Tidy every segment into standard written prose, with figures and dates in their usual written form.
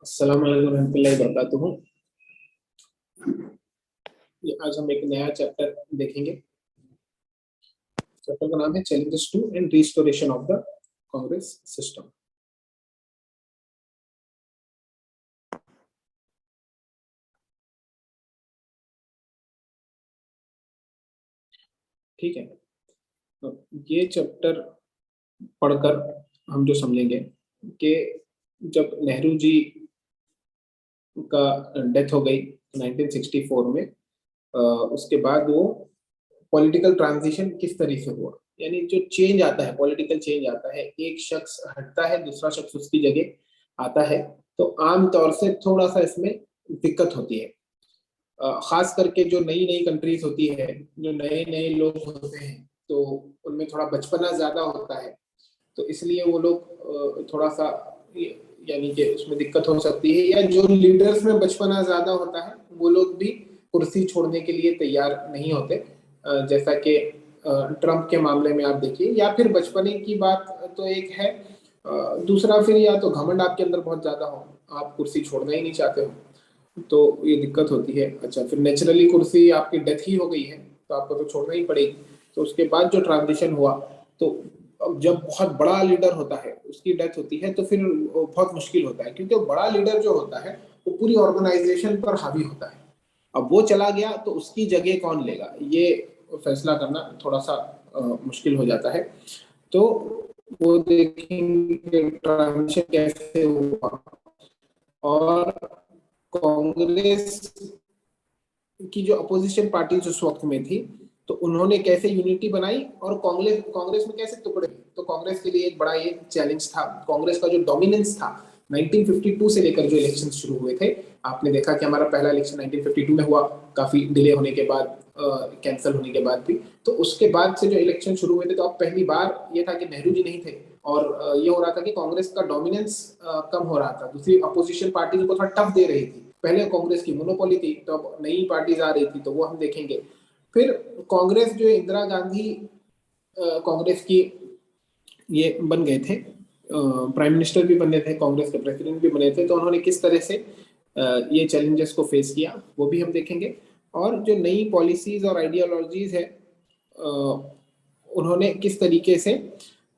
अस्सलाम वालेकुम रहमतुल्लाहि व बरकातुहू। आज हम एक नया चैप्टर देखेंगे। चैप्टर का नाम है challenges to and restoration of the Congress system. ठीक है, तो ये चैप्टर पढ़कर हम जो समझेंगे कि जब नेहरू जी का डेथ हो गई 1964 में, उसके बाद वो पॉलिटिकल ट्रांजिशन किस तरह से हुआ, यानी जो चेंज आता है, पॉलिटिकल चेंज आता है, एक शख्स हटता है, दूसरा शख्स उसकी जगह आता है, तो आम तौर से थोड़ा सा इसमें दिक्कत होती है। खास करके जो नई नई कंट्रीज होती है, जो नए नए लोग होते हैं, तो उनमें थोड़ा बचपना ज्यादा होता है, तो इसलिए वो लोग थोड़ा सा यानी कि उसमें दिक्कत हो सकती है। या जो लीडर्स में बचपना ज्यादा होता है वो लोग भी कुर्सी छोड़ने के लिए तैयार नहीं होते, जैसा कि ट्रम्प के मामले में आप देखिए। या फिर बचपने की बात तो एक है, दूसरा फिर या तो घमंड आपके अंदर बहुत ज्यादा हो, आप कुर्सी छोड़ना ही नहीं चाहते हो, तो ये दिक्कत होती है। अच्छा, फिर नेचुरली कुर्सी आपकी डेथ ही हो गई है तो आपको तो छोड़ना ही पड़ेगी। तो उसके बाद जो ट्रांजिशन हुआ, तो अब जब बहुत बड़ा लीडर होता है, उसकी डेथ होती है, तो फिर बहुत मुश्किल होता है, क्योंकि बड़ा लीडर जो होता है वो पूरी ऑर्गेनाइजेशन पर हावी होता है। अब वो चला गया तो उसकी जगह कौन लेगा, ये फैसला करना थोड़ा सा मुश्किल हो जाता है। तो वो देखेंगे ट्रांजिशन कैसे हुआ, और कांग्रेस की जो अपोजिशन पार्टी उस वक्त में थी, तो उन्होंने कैसे यूनिटी बनाई, और कांग्रेस कांग्रेस में कैसे टुकड़े। तो कांग्रेस के लिए एक बड़ा ये चैलेंज था। कांग्रेस का जो डोमिनेंस था 1952 से लेकर जो इलेक्शन शुरू हुए थे, आपने देखा कि हमारा पहला इलेक्शन 1952 में हुआ, काफी डिले होने के बाद, कैंसिल होने के बाद भी। तो उसके बाद से जो इलेक्शन शुरू हुए थे, तो अब पहली बार ये था कि नेहरू जी नहीं थे, और ये हो रहा था कि कांग्रेस का डोमिनेंस कम हो रहा था, दूसरी अपोजिशन पार्टी को थोड़ा टफ दे रही थी। पहले कांग्रेस की मोनोपोली थी, तो अब नई पार्टीज आ रही थी, तो वो हम देखेंगे। फिर कांग्रेस जो इंदिरा गांधी कांग्रेस की ये बन गए थे, प्राइम मिनिस्टर भी बने थे, कांग्रेस के प्रेसिडेंट भी बने थे, तो उन्होंने किस तरह से ये चैलेंजेस को फेस किया वो भी हम देखेंगे। और जो नई पॉलिसीज और आइडियोलॉजीज है, उन्होंने किस तरीके से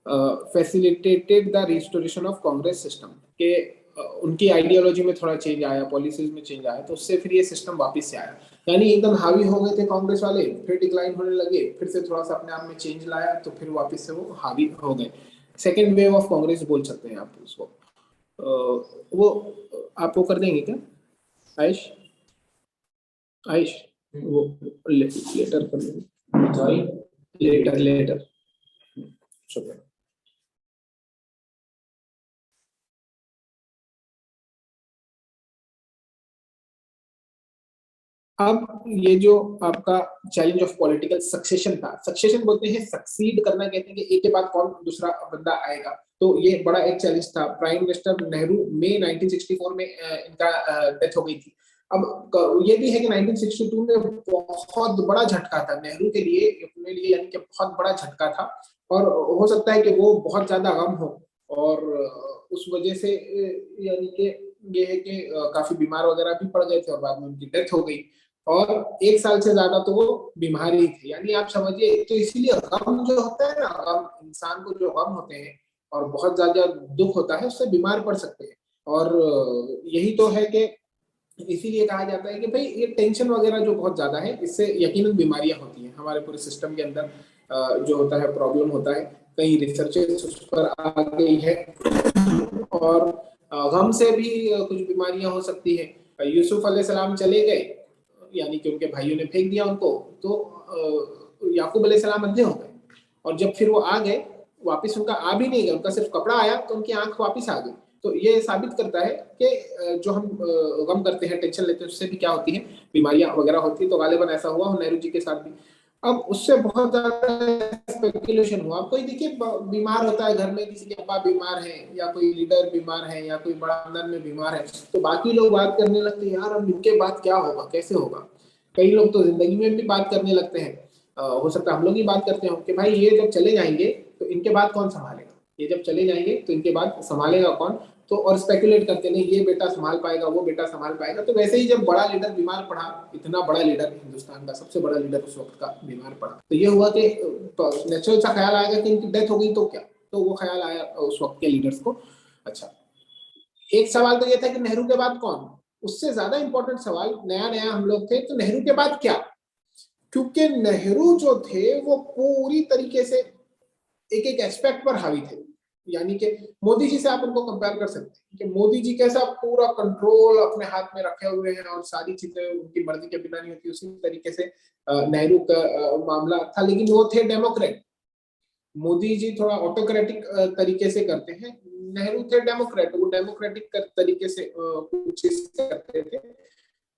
facilitated the restoration of Congress system के, उनकी आइडियोलॉजी में थोड़ा चेंज आया, पॉलिसीज में चेंज आया, तो उससे फिर ये सिस्टम वापस से आया। यानी एकदम हावी हो गए थे कांग्रेस वाले, फिर डिक्लाइन होने लगे, फिर से थोड़ा सा अपने आप में चेंज लाया, तो फिर वापस से वो हावी हो गए। सेकेंड वेव ऑफ कांग्रेस बोल सकते हैं आप उसको। वो आप वो कर देंगे क्या आयुष? आयुष, वो लेटर कर देंगे, सॉरी, लेटर लेटर। शुक्रिया। अब ये जो आपका चैलेंज ऑफ पॉलिटिकल सक्सेशन था, सक्सेशन बोलते हैं, सक्सीड करना कहते हैं कि एक के बाद कौन दूसरा बंदा आएगा, तो ये बड़ा एक चैलेंज था। प्राइम मिनिस्टर नेहरू मई 1964 में इनका डेथ हो गई थी। अब ये भी है कि 1962 में बहुत बड़ा झटका था नेहरू के लिए, अपने लिए, यानी कि बहुत बड़ा झटका था। और हो सकता है कि वो बहुत ज्यादा गम हो, और उस वजह से यानी कि ये है कि काफी बीमार वगैरह भी पड़ गए थे, और बाद में उनकी डेथ हो गई। और एक साल से ज्यादा तो वो बीमार ही थे, यानी आप समझिए। तो इसीलिए गम जो होता है ना, गम, इंसान को जो गम होते हैं और बहुत ज्यादा दुख होता है, उससे बीमार पड़ सकते हैं। और यही तो है कि इसीलिए कहा जाता है कि भाई ये टेंशन वगैरह जो बहुत ज्यादा है, इससे यकीनन बीमारियां होती हैं हमारे पूरे सिस्टम के अंदर। जो होता है, प्रॉब्लम होता है, कई रिसर्चेस उस पर आ गई है। और गम से भी कुछ बीमारियां हो सकती है। यूसुफ अलैहिस्सलाम चले गए, यानी कि उनके भाइयों ने फेंक दिया उनको, तो याकूब अलैहिस्सलाम अंधे हो गए, और जब फिर वो आ गए वापस, उनका आ भी नहीं गया, उनका सिर्फ कपड़ा आया तो उनकी आंख वापस आ गई। तो ये साबित करता है कि जो हम गम करते हैं, टेंशन लेते हैं, उससे भी क्या होती है, बीमारियां वगैरह होती है। तो गालिबन ऐसा हुआ नेहरू जी के साथ भी। अब उससे बहुत ज्यादा स्पेकुलेशन हुआ। अब कोई देखिए बीमार होता है घर में, किसी के अब्बा बीमार है, या कोई लीडर बीमार है, या कोई बड़ा अंदर में बीमार है, तो बाकी लोग बात करने लगते हैं, यार अब इनके बाद क्या होगा, कैसे होगा। कई लोग तो जिंदगी में भी बात करने लगते हैं। हो सकता है हम लोग ही बात करते हो कि भाई ये जब चले जाएंगे तो इनके बाद कौन संभालेगा, ये जब चले जाएंगे तो इनके बाद संभालेगा कौन। तो और स्पेकुलेट करते नहीं ये बेटा संभाल पाएगा, वो बेटा संभाल पाएगा। तो वैसे ही जब बड़ा लीडर बीमार पड़ा, इतना बड़ा लीडर, हिंदुस्तान का सबसे बड़ा लीडर उस वक्त का बीमार पड़ा, तो ये हुआ कि नेचुरल सा ख्याल आएगा कि इनकी डेथ हो गई तो क्या, तो वो ख्याल आया उस वक्त के लीडर्स को। अच्छा, एक सवाल तो ये था कि नेहरू के बाद कौन, उससे ज्यादा इंपॉर्टेंट सवाल, नया नया हम लोग थे तो नेहरू के बाद क्या, क्योंकि नेहरू जो थे वो पूरी तरीके से एक एक एस्पेक्ट पर हावी थे। यानी कि मोदी जी से आप उनको कंपेयर कर सकते हैं कि मोदी जी कैसा पूरा कंट्रोल अपने हाथ में रखे हुए हैं और सारी चीजें उनकी मर्जी के बिना नहीं होती, उसी तरीके से नेहरू का मामला था, लेकिन वो थे डेमोक्रेट। मोदी जी थोड़ा ऑटोक्रेटिक तरीके से करते हैं, नेहरू थे डेमोक्रेट, वो डेमोक्रेटिक तरीके से कुछ चीज करते थे।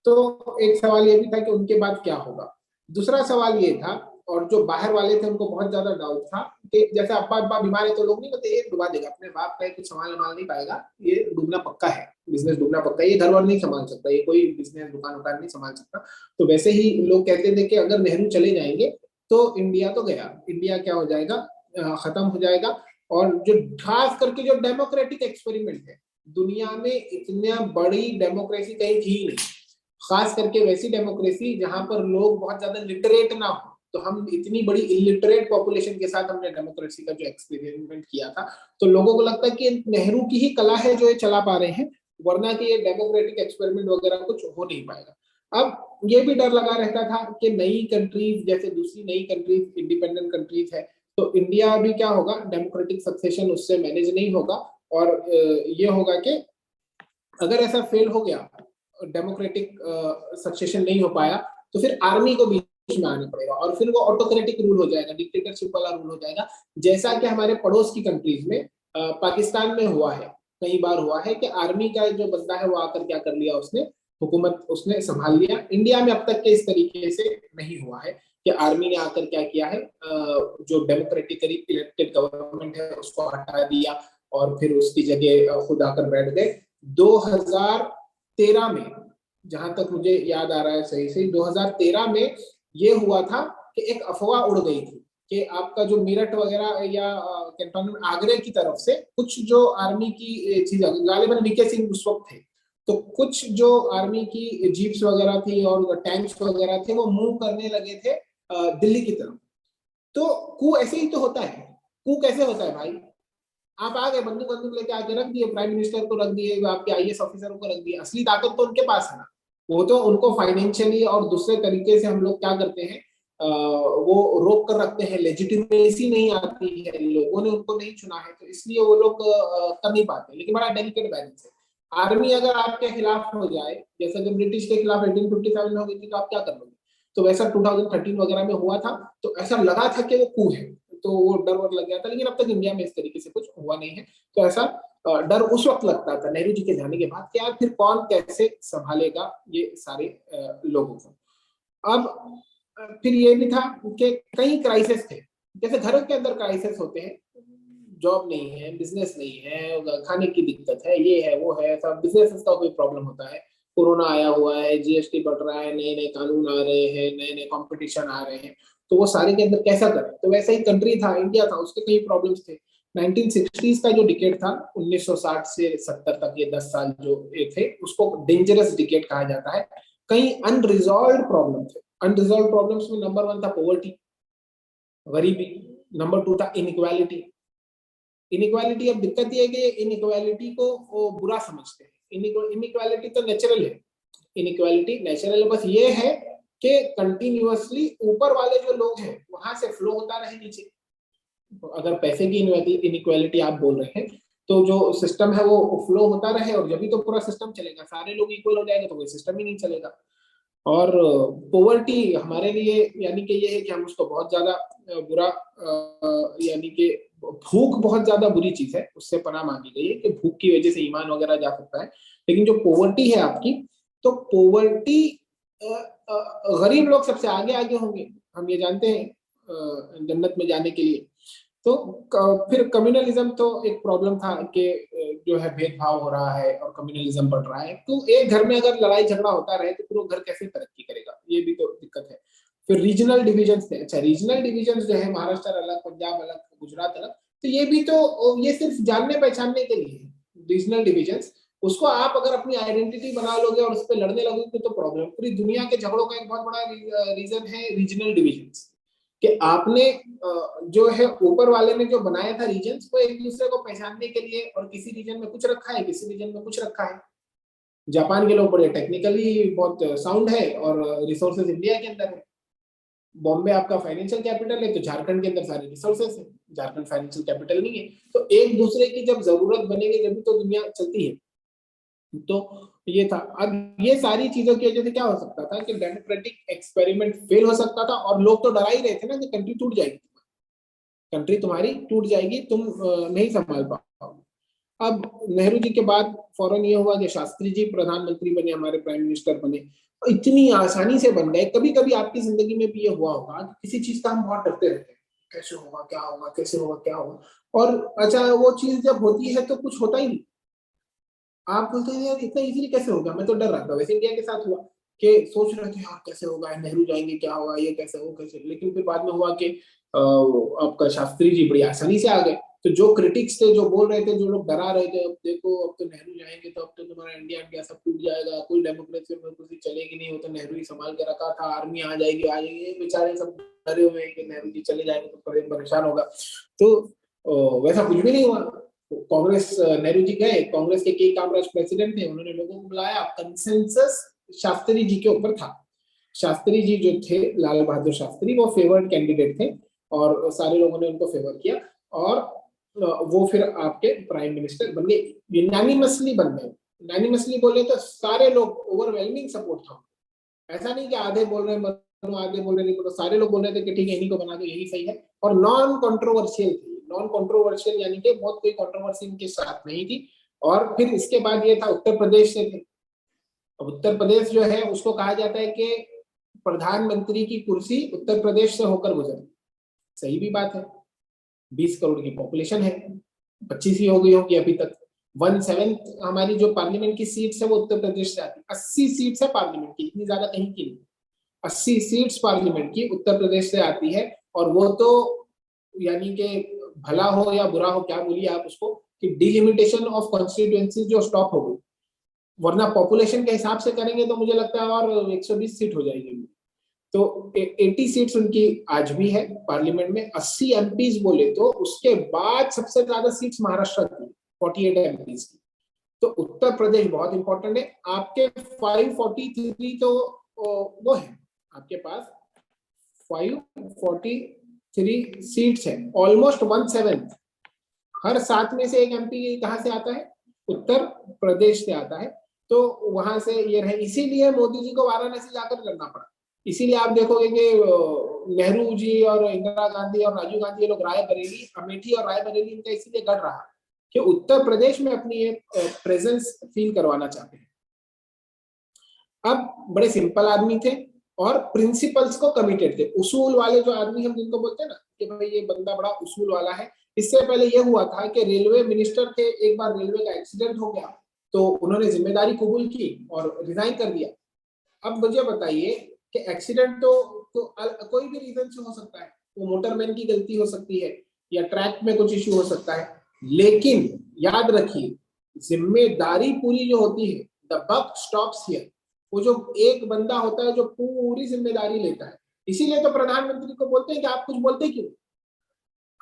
तो एक सवाल ये भी था कि उनके बाद क्या होगा। दूसरा सवाल ये था, और जो बाहर वाले थे उनको बहुत ज्यादा डाउट था कि जैसे अब्बा अब्बा बीमार है तो लोग नहीं कहते ये डुबा देगा, अपने बाप का कुछ संभाल नहीं पाएगा, ये डूबना पक्का है, बिजनेस डूबना पक्का है, ये घर वर नहीं संभाल सकता, ये कोई बिजनेस दुकान उकान नहीं संभाल सकता। तो वैसे ही लोग कहते थे कि अगर नेहरू चले जाएंगे तो इंडिया तो गया, इंडिया क्या हो जाएगा, खत्म हो जाएगा। और जो खास करके जो डेमोक्रेटिक एक्सपेरिमेंट है, दुनिया में इतना बड़ी डेमोक्रेसी कहीं थी ही नहीं, खास करके वैसी डेमोक्रेसी जहां पर लोग बहुत ज्यादा लिटरेट ना हो। तो हम इतनी बड़ी इलिटरेट पॉपुलेशन के साथ हमने डेमोक्रेसी का जो एक्सपेरिमेंट किया था, तो लोगों को लगता है कि नेहरू की ही कला है जो ये चला पा रहे हैं, वरना कि ये डेमोक्रेटिक एक्सपेरिमेंट वगैरह कुछ हो नहीं पाएगा। अब ये भी डर लगा रहता था कि नई कंट्रीज, जैसे दूसरी नई कंट्रीज इंडिपेंडेंट कंट्रीज है, तो इंडिया भी क्या होगा, डेमोक्रेटिक सक्सेशन उससे मैनेज नहीं होगा, और ये होगा कि अगर ऐसा फेल हो गया, डेमोक्रेटिक सक्सेशन नहीं हो पाया, तो फिर आर्मी को बीच में आना पड़ेगा और फिर वो ऑटोक्रेटिक रूल हो जाएगा, डिक्टेटरशिप वाला रूल हो जाएगा, जैसा कि हमारे पड़ोस की कंट्रीज में पाकिस्तान में हुआ है, कई बार हुआ है कि आर्मी का जो बंदा है वो आकर क्या कर लिया, उसने हुकूमत उसने संभाल लिया। इंडिया में अब तक के इस तरीके से नहीं हुआ है कि आर्मी ने आकर क्या किया है, जो डेमोक्रेटिकली इलेक्टेड गवर्नमेंट है उसको हटा दिया और फिर उसकी जगह खुद आकर बैठ गए। 2013 में, जहां तक मुझे याद आ रहा है सही से, 2013 में ये हुआ था कि एक अफवाह उड़ गई थी कि आपका जो मेरठ वगैरह या कैंटोनमेंट आगरे की तरफ से कुछ जो आर्मी की चीज, गालिबन वीके सिंह उस वक्त थे, तो कुछ जो आर्मी की जीप्स वगैरह थी और टैंक्स वगैरह थे वो मूव करने लगे थे दिल्ली की तरफ। तो कू ऐसे ही तो होता है, कू कैसे होता है भाई, आप आ गए बंदूक बंदूक लेके आके रख दिए, प्राइम मिनिस्टर को रख दिए, आपके आईएएस ऑफिसरों को रख दिए, असली ताकत तो उनके पास है ना। वो तो उनको फाइनेंशियली और दूसरे तरीके से हम लोग क्या करते हैं, वो रोक कर रखते हैं, लेजिटिमेसी नहीं आती है, लोगों ने उनको नहीं चुना है, तो इसलिए वो लोग कर नहीं पाते। लेकिन बड़ा डेलिकेट बैलेंस है। आर्मी अगर आपके खिलाफ हो जाए, जैसे जब ब्रिटिश के खिलाफ 1857 में हो गई थी, तो आप क्या कर लोगे, तो वैसा 2013 वगैरह में हुआ था, तो ऐसा लगा था कि वो कू है, तो वो डर वर लग गया था। लेकिन अब तक इंडिया में इस तरीके से कुछ हुआ नहीं है, तो ऐसा डर उस वक्त लगता था नेहरू जी के जाने के बाद कि यार फिर कौन कैसे संभालेगा ये सारे लोगों को। अब फिर ये भी था कि कई क्राइसिस थे, जैसे घरों के अंदर क्राइसिस होते हैं, जॉब नहीं है, बिजनेस नहीं है, खाने की दिक्कत है, ये है वो है, सब बिजनेस का कोई प्रॉब्लम होता है, कोरोना आया हुआ है, जीएसटी बढ़ रहा है, नए नए कानून आ रहे हैं, नए नए कंपटीशन आ रहे हैं, तो वो सारे के अंदर कैसा करें। तो वैसा ही कंट्री था, इंडिया था, उसके कई प्रॉब्लम्स थे। 1960s का जो डिकेड था, 1960 से 70 तक, ये 10 साल जो थे, उसको डेंजरस डिकेड कहा जाता है। कई अनरिजॉल्व प्रॉब्लम थे। अनरिजॉल्व प्रॉब्लम्स में नंबर 1 था पॉवर्टी, गरीबी। नंबर 2 था इनइक्वालिटी। इनइक्वालिटी, अब दिक्कत ये है कि इनइक्वालिटी को वो बुरा समझते हैं। इनइक्वालिटी तो नेचुरल है, इनइक्वालिटी नेचुरल है, बस ये है कि कंटिन्यूअसली ऊपर वाले जो लोग हैं वहां से फ्लो होता रहे नीचे। अगर पैसे की इनइक्वालिटी आप बोल रहे हैं, तो जो सिस्टम है वो फ्लो होता रहे, और जब भी तो पूरा सिस्टम चलेगा, सारे लोग इक्वल हो जाएंगे तो कोई सिस्टम ही नहीं चलेगा। और पोवर्टी हमारे लिए यानी कि ये है कि हम उसको बहुत ज्यादा बुरा, यानी कि भूख बहुत ज्यादा बुरी चीज है, उससे पनाह मांगी गई है कि भूख की वजह से ईमान वगैरह जा सकता है। लेकिन जो पोवर्टी है आपकी, तो पोवर्टी, गरीब लोग सबसे आगे आगे होंगे, हम ये जानते हैं जन्नत में जाने के लिए। तो फिर कम्युनलिज्म तो एक प्रॉब्लम था कि जो है भेदभाव हो रहा है और कम्युनलिज्म बढ़ रहा है, तो एक घर में अगर लड़ाई झगड़ा होता रहे तो फिर वो घर कैसे तरक्की करेगा, ये भी तो दिक्कत है। फिर रीजनल डिविजन थे। अच्छा, रीजनल डिविजन जो है, महाराष्ट्र अलग, पंजाब अलग, गुजरात अलग, तो ये भी तो, ये सिर्फ जानने पहचानने के लिए है, रीजनल डिविजन्स, उसको आप अगर अपनी आइडेंटिटी बना लोगे और उस पर लड़ने लगोगे तो प्रॉब्लम। पूरी दुनिया के झगड़ों का एक बहुत बड़ा रीजन है रीजनल डिविजन्स, कि आपने जो है ऊपर वाले ने जो बनाया था रीजन्स, वो एक दूसरे को पहचानने के लिए, और किसी रीजन में कुछ रखा है, किसी रीजन में कुछ रखा है। जापान के लोग बड़े टेक्निकली बहुत साउंड है और रिसोर्सेज इंडिया के अंदर है। बॉम्बे आपका फाइनेंशियल कैपिटल है, तो झारखंड के अंदर सारे रिसोर्सेस है, झारखंड फाइनेंशियल कैपिटल नहीं है। तो एक दूसरे की जब जरूरत बनेगी जब तो दुनिया चलती है। तो ये था। अब ये सारी चीजों की वजह से क्या हो सकता था कि डेमोक्रेटिक एक्सपेरिमेंट फेल हो सकता था, और लोग तो डरा ही रहे थे ना कि कंट्री टूट जाएगी, कंट्री तुम्हारी टूट जाएगी, तुम नहीं संभाल पाओगे। अब नेहरू जी के बाद फौरन ये हुआ कि शास्त्री जी प्रधानमंत्री बने, हमारे प्राइम मिनिस्टर बने, और इतनी आसानी से बन गए। कभी कभी आपकी जिंदगी में भी ये हुआ होगा कि किसी चीज का हम बहुत डरते रहते हैं, कैसे होगा, क्या होगा, कैसे होगा, क्या होगा, और अच्छा वो चीज जब होती है तो कुछ होता ही नहीं। आप बोलते हैं यार इतना इजीली कैसे होगा, मैं तो डर रहा था। वैसे इंडिया के साथ हुआ कि सोच रहे थे यार कैसे होगा, नेहरू जाएंगे, क्या होगा, ये कैसे हो कैसे, लेकिन फिर बाद में हुआ कि आपका शास्त्री जी बड़ी आसानी से आ गए। तो जो क्रिटिक्स थे, जो बोल रहे थे, जो लोग डरा रहे थे, अब देखो अब तो नेहरू जाएंगे तो अब तो तुम्हारा इंडिया इंडिया सब टूट जाएगा, कोई डेमोक्रेसी में कुछ चलेगी नहीं, वो तो नेहरू ही संभाल के रखा था, आर्मी आ जाएगी आ जाएगी, बेचारे सब डरे हुए हैं कि नेहरू जी चले जाएंगे तो परेशान होगा। तो वैसा कुछ भी नहीं हुआ। कांग्रेस, नेहरू जी गए, कांग्रेस के के कामराज प्रेसिडेंट थे, उन्होंने लोगों को बुलाया, कंसेंसस शास्त्री जी के ऊपर था। शास्त्री जी जो थे, लाल बहादुर शास्त्री, वो फेवर्ड कैंडिडेट थे और सारे लोगों ने उनको फेवर किया, और वो फिर आपके प्राइम मिनिस्टर बन गए, यूनानिमसली बन गए। यूनानिमसली बोले तो सारे लोग, ओवरवेलमिंग सपोर्ट था। ऐसा नहीं कि आधे बोल रहे हैं आधे बोल रहे नहीं, तो सारे लोग बोल रहे थे कि ठीक है इन्हीं को बना दो, यही सही है। और नॉन कंट्रोवर्शियल थी, नॉन कंट्रोवर्शियल यानी कि बहुत कोई कंट्रोवर्सी इनके साथ नहीं थी। और फिर इसके बाद ये था उत्तर प्रदेश से थे। अब उत्तर प्रदेश जो है उसको कहा जाता है कि प्रधानमंत्री की कुर्सी उत्तर प्रदेश से होकर गुजरी। सही भी बात है, 20 करोड़ की पॉपुलेशन है, 25 ही हो गई होगी अभी तक। 1/7 हमारी जो पार्लियामेंट की सीट्स है वो उत्तर प्रदेश से आती है। 80 सीट्स है पार्लियामेंट की, इतनी ज्यादा कहीं की नहीं। 80 सीट्स पार्लियामेंट की उत्तर प्रदेश से आती है, और वो तो यानी कि भला हो या बुरा हो, क्या बोलिए आप उसको, कि डिलिमिटेशन ऑफ कॉन्स्टिट्यूएंसी जो स्टॉप हो गई। वरना पॉपुलेशन के हिसाब से करेंगे तो मुझे लगता है और 120 सीट हो जाएगी। तो 80 सीट्स उनकी आज भी है पार्लियामेंट में। 80 एमपीज बोले तो उसके बाद सबसे ज्यादा सीट्स महाराष्ट्र की, 48 एमपीज की। तो उत्तर प्रदेश बहुत इंपॉर्टेंट है। आपके 543 तो वो है आपके पास, 543 सीट्स है, ऑलमोस्ट 1/7। हर 7 में से एक एमपी कहाँ से आता है? उत्तर प्रदेश से आता है। तो वहां से ये रहे, इसीलिए मोदी जी को वाराणसी जाकर करना पड़ा। इसीलिए आप देखोगे कि नेहरू जी और इंदिरा गांधी और राजीव गांधी, ये लोग रायबरेली, अमेठी और रायबरेली इनका इसीलिए गढ़ रहा कि उत्तर प्रदेश में अपनी एक प्रेजेंस फील करवाना चाहते हैं। अब बड़े सिंपल आदमी थे और प्रिंसिपल्स को कमिटेड थे, उसूल वाले जो आदमी हम जिनको बोलते हैं ना कि भाई ये बंदा बड़ा उसूल वाला है। इससे पहले ये हुआ था कि रेलवे मिनिस्टर थे, एक बार रेलवे का एक्सीडेंट हो गया तो उन्होंने जिम्मेदारी कबूल की और रिजाइन कर दिया। अब मुझे बताइए कि एक्सीडेंट तो कोई भी रीजन से हो सकता है, वो मोटरमैन की गलती हो सकती है या ट्रैक में कुछ इश्यू हो सकता है, लेकिन याद रखिए जिम्मेदारी पूरी जो होती है, द बक स्टॉप्स हियर। वो जो एक बंदा होता है जो पूरी जिम्मेदारी लेता है। इसीलिए तो प्रधानमंत्री को बोलते हैं कि आप कुछ बोलते क्यों,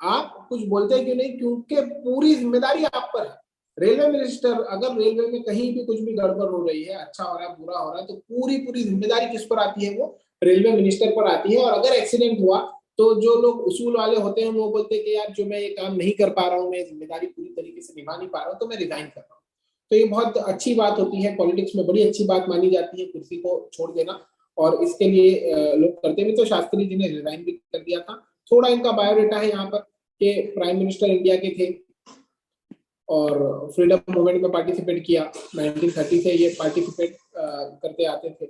आप कुछ बोलते क्यों नहीं, क्योंकि पूरी जिम्मेदारी आप पर है। रेलवे मिनिस्टर, अगर रेलवे में कहीं भी कुछ भी गड़बड़ हो रही है, अच्छा हो रहा है, बुरा हो रहा है, तो पूरी पूरी जिम्मेदारी किस पर आती है? वो रेलवे मिनिस्टर पर आती है। और अगर एक्सीडेंट हुआ तो जो लोग उसूल वाले होते हैं वो बोलते हैं कि यार जो मैं ये काम नहीं कर पा रहा हूँ, मैं जिम्मेदारी पूरी तरीके से निभा नहीं पा रहा हूँ, तो मैं रिजाइन कर रहा हूँ। तो ये बहुत अच्छी बात होती है, पॉलिटिक्स में बड़ी अच्छी बात मानी जाती है कुर्सी को छोड़ देना, और इसके लिए लोग करते भी। तो शास्त्री जी ने रिजाइन भी कर दिया था। थोड़ा इनका बायोडेटा है यहाँ पर कि प्राइम मिनिस्टर इंडिया के थे और फ्रीडम मूवमेंट में पार्टिसिपेट किया, 1930 से ये पार्टिसिपेट करते आते थे।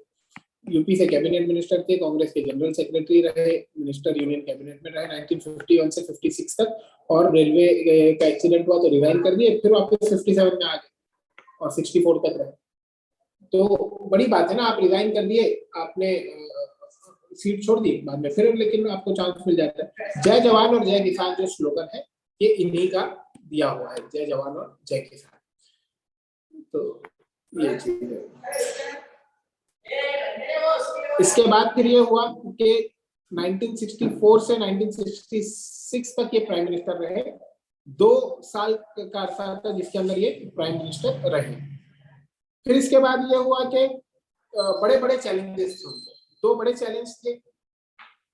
यूपी से कैबिनेट मिनिस्टर थे, कांग्रेस के जनरल सेक्रेटरी रहे, मिनिस्टर यूनियन कैबिनेट में रहे 1951 से 56 तक। और रेलवे का एक्सीडेंट हुआ तो रिजाइन कर दिए, फिर वापस 57 में आ गए और 64 तक रहे। तो बड़ी बात है ना, आप रिजाइन कर दिए, आपने सीट छोड़ दी बाद में, फिर लेकिन आपको चांस मिल जाता है। जय जवान और जय किसान जो स्लोगन है ये इन्हीं का दिया हुआ है, जय जवान और जय किसान। तो ये चीज है। इसके बाद फिर ये हुआ कि 1964 से 1966 तक ये प्राइम मिनिस्टर रहे। 2 साल का अरसा था जिसके अंदर ये प्राइम मिनिस्टर रहे। फिर इसके बाद ये हुआ कि बड़े बड़े चैलेंजेस थे उनको। दो बड़े चैलेंज थे,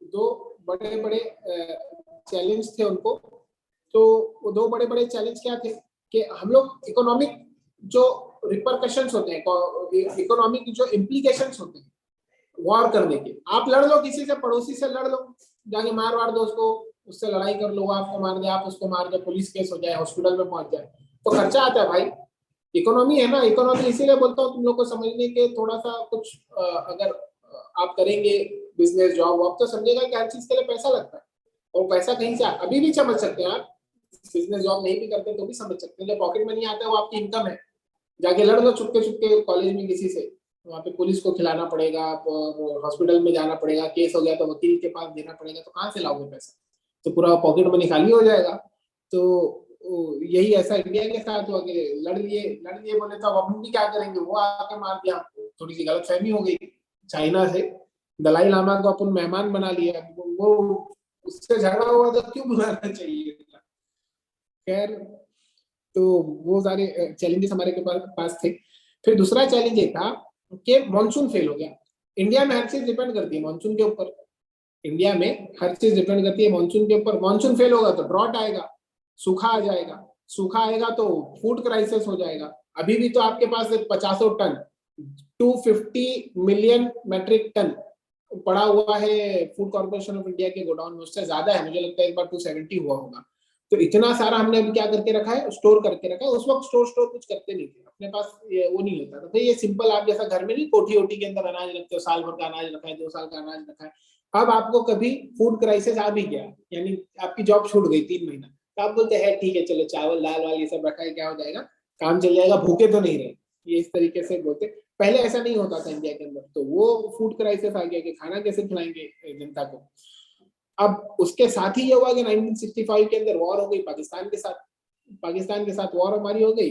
दो बड़े बड़े चैलेंज थे उनको। तो वो दो बड़े बड़े चैलेंज क्या थे कि हम लोग इकोनॉमिक जो रिपरकशंस होते हैं, इकोनॉमिक जो इम्प्लीकेशंस होते हैं वॉर करने के, आप लड़ लो किसी से, पड़ोसी से लड़ लो, जाके मार वार दो उसको, उससे लड़ाई कर लो, आपको मार दे, आप उसको मार दे, पुलिस केस हो जाए, हॉस्पिटल में पहुंच जाए, तो खर्चा आता है भाई। इकोनॉमी है ना, इकोनॉमी इसीलिए बोलता हूँ तुम लोग को समझने के थोड़ा सा कुछ अगर आप करेंगे बिजनेस जॉब वॉब तो समझेगा कि हर चीज के लिए पैसा लगता है। और पैसा कहीं से अभी भी समझ सकते हैं आप, बिजनेस जॉब नहीं भी करते तो भी समझ सकते हैं। जो पॉकेट मनी आता है वो आपकी इनकम है। जाके लड़ लो चुपके चुपके कॉलेज में किसी से, वहाँ पे पुलिस को खिलाना पड़ेगा और हॉस्पिटल में जाना पड़ेगा, केस हो गया तो वकील के पास देना पड़ेगा, तो कहाँ से लाओगे पैसा? तो पूरा पॉकेट मनी खाली हो जाएगा। तो यही ऐसा इंडिया के साथ हुआ कि लड़ लिए बोले तो अब हम भी क्या करेंगे, वो आके मार दिया हमको, थोड़ी सी गलतफहमी हो गई चाइना से। दलाई लामा को अपन मेहमान बना लिया, वो उससे झगड़ा हुआ तो क्यों बुलाना चाहिए। खैर, तो वो सारे चैलेंजेस हमारे के पास थे। फिर दूसरा चैलेंज ये था कि मॉनसून फेल हो गया। इंडिया में हर चीज डिपेंड करती है मॉनसून के ऊपर। इंडिया में हर चीज डिपेंड करती है मॉनसून के ऊपर। मॉनसून फेल होगा तो ड्रॉट आएगा, सूखा आ जाएगा, सूखा आएगा तो फूड क्राइसिस हो जाएगा। अभी भी तो आपके पास 50 टन 250 मिलियन मेट्रिक टन पड़ा हुआ है फूड कॉर्पोरेशन ऑफ इंडिया के गोडाउन में, उससे ज्यादा है, मुझे लगता है एक बार 270 हुआ होगा। तो इतना सारा हमने अभी क्या करके रखा है, स्टोर करके रखा है। उस वक्त स्टोर कुछ करते नहीं थे, अपने पास वो नहीं होता था। तो ये सिंपल, आप जैसा घर में नहीं कोठी ओठी के अंदर अनाज रखते हो, साल भर का अनाज रखा है, 2 साल का अनाज रखा है। अब आपको कभी फूड क्राइसिस आ भी गया, यानी आपकी जॉब छूट गई 3 महीना, तो आप बोलते हैं ठीक है चलो चावल दाल वाल ये सब रखा है, क्या हो जाएगा, काम चल जाएगा, भूखे तो नहीं रहे, ये इस तरीके से बोलते। पहले ऐसा नहीं होता था इंडिया के अंदर, तो वो फूड क्राइसिस आ गया कि खाना कैसे खिलाएंगे जनता को। अब उसके साथ ही ये हुआ कि 1965 के अंदर वॉर हो गई पाकिस्तान के साथ। पाकिस्तान के साथ वॉर हमारी हो गई।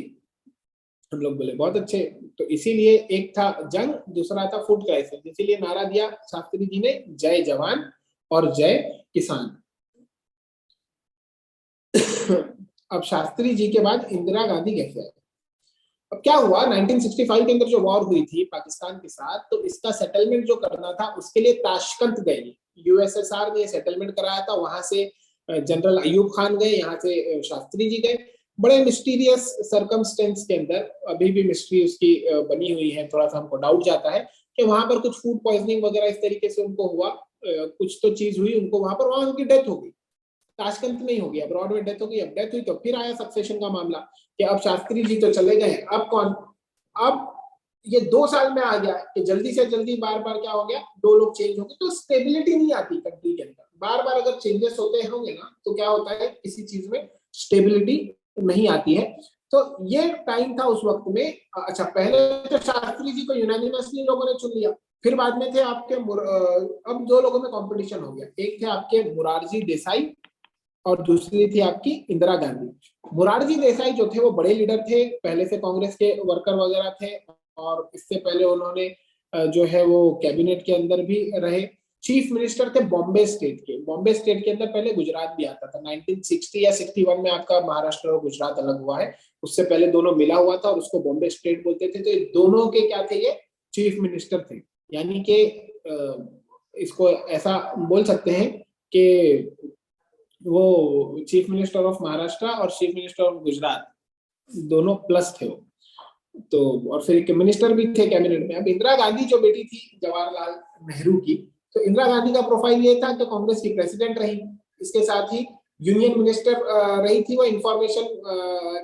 हम लोग बोले बहुत अच्छे, तो इसीलिए एक था जंग, दूसरा था फूड क्राइसिस, इसीलिए नारा दिया शास्त्री जी ने, जय जवान और जय किसान। अब शास्त्री जी के बाद इंदिरा गांधी कैसे आए? अब क्या हुआ, 1965 के अंदर जो वॉर हुई थी पाकिस्तान के साथ, तो इसका सेटलमेंट जो करना था उसके लिए ताशकंद गए, यूएसएसआर ने सेटलमेंट कराया था। वहां से जनरल अयूब खान गए, यहाँ से शास्त्री जी गए। बड़े मिस्टीरियस सर्कमस्टेंस के अंदर, अभी भी मिस्ट्री उसकी बनी हुई है, थोड़ा सा हमको डाउट जाता है कि वहां पर कुछ फूड पॉइजनिंग वगैरह इस तरीके से उनको हुआ, कुछ तो चीज हुई उनको वहां पर, वहां उनकी डेथ हो गई। ताशकंद में ही हो गया, अब्रॉड में डेथ हो गई। अब डेथ हुई तो फिर आया सक्सेशन का मामला कि अब शास्त्री जी तो चले गए, अब कौन? अब ये 2 साल में आ गया कि जल्दी से जल्दी बार बार क्या हो गया, 2 लोग चेंज हो गए, तो स्टेबिलिटी नहीं आती कंट्री के अंदर। बार बार अगर चेंजेस होते होंगे ना तो क्या होता है, किसी चीज में स्टेबिलिटी नहीं आती है। तो ये टाइम था उस वक्त में। अच्छा, पहले तो शास्त्री जी को यूनानिमसली लोगों ने चुन लिया। फिर बाद में थे आपके अब 2 लोगों में कंपटीशन हो गया। एक थे आपके मुरारजी देसाई और दूसरी थी आपकी इंदिरा गांधी। मुरारजी देसाई जो थे वो बड़े लीडर थे, पहले से कांग्रेस के वर्कर वगैरह थे, और इससे पहले उन्होंने जो है वो कैबिनेट के अंदर भी रहे। चीफ मिनिस्टर थे बॉम्बे स्टेट के। बॉम्बे स्टेट के अंदर पहले गुजरात भी आता था। 1960 या 61 में आपका महाराष्ट्र और गुजरात अलग हुआ है, उससे पहले दोनों मिला हुआ था और उसको बॉम्बे स्टेट बोलते थे। तो दोनों के क्या थे, ये चीफ मिनिस्टर थे। यानी कि इसको ऐसा बोल सकते हैं कि वो चीफ मिनिस्टर ऑफ महाराष्ट्र और चीफ मिनिस्टर ऑफ गुजरात दोनों प्लस थे वो। तो और फिर एक मिनिस्टर भी थे कैबिनेट में। अब इंदिरा गांधी जो बेटी थी जवाहरलाल नेहरू की, तो इंदिरा गांधी का प्रोफाइल ये था कि कांग्रेस की प्रेसिडेंट रही, इसके साथ ही यूनियन मिनिस्टर रही थी वो इंफॉर्मेशन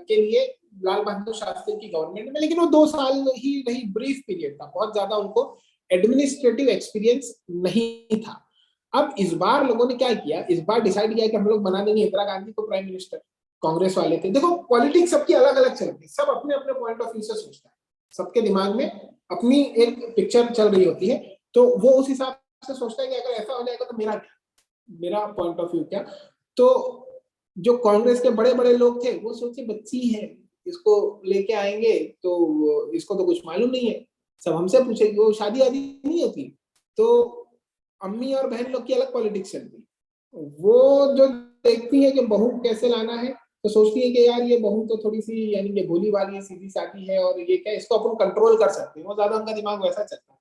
के लिए लाल बहादुर शास्त्री की गवर्नमेंट में। लेकिन वो 2 साल ही रही, ब्रीफ पीरियड था, बहुत ज्यादा उनको एडमिनिस्ट्रेटिव एक्सपीरियंस नहीं था। अब इस बार लोगों ने क्या किया, इस बार डिसाइड किया कि हम लोग बना देंगे इंदिरा गांधी को प्राइम मिनिस्टर। कांग्रेस वाले थे, देखो पॉलिटिक्स सबकी अलग अलग चलती है, सब अपने अपने पॉइंट ऑफ व्यू से सोचता है, सबके दिमाग में अपनी एक पिक्चर चल रही होती है, तो वो उस हिसाब से सोचता है कि अगर ऐसा हो जाएगा तो मेरा क्या, मेरा पॉइंट ऑफ व्यू क्या। तो जो कांग्रेस के बड़े बड़े लोग थे वो सोचे बच्ची है, इसको लेके आएंगे तो इसको तो कुछ मालूम नहीं है, सब हमसे पूछेगी। वो शादी आदि नहीं होती तो अम्मी और बहन लोग की अलग पॉलिटिक्स चलती है। वो जो देखती है कि बहू कैसे लाना है तो सोचती है कि यार ये बहू तो थोड़ी सी यानी कि भोली वाली सीधी सादी है और ये क्या इसको अपन कंट्रोल कर सकते हैं, वो ज्यादा उनका दिमाग वैसा चलता है।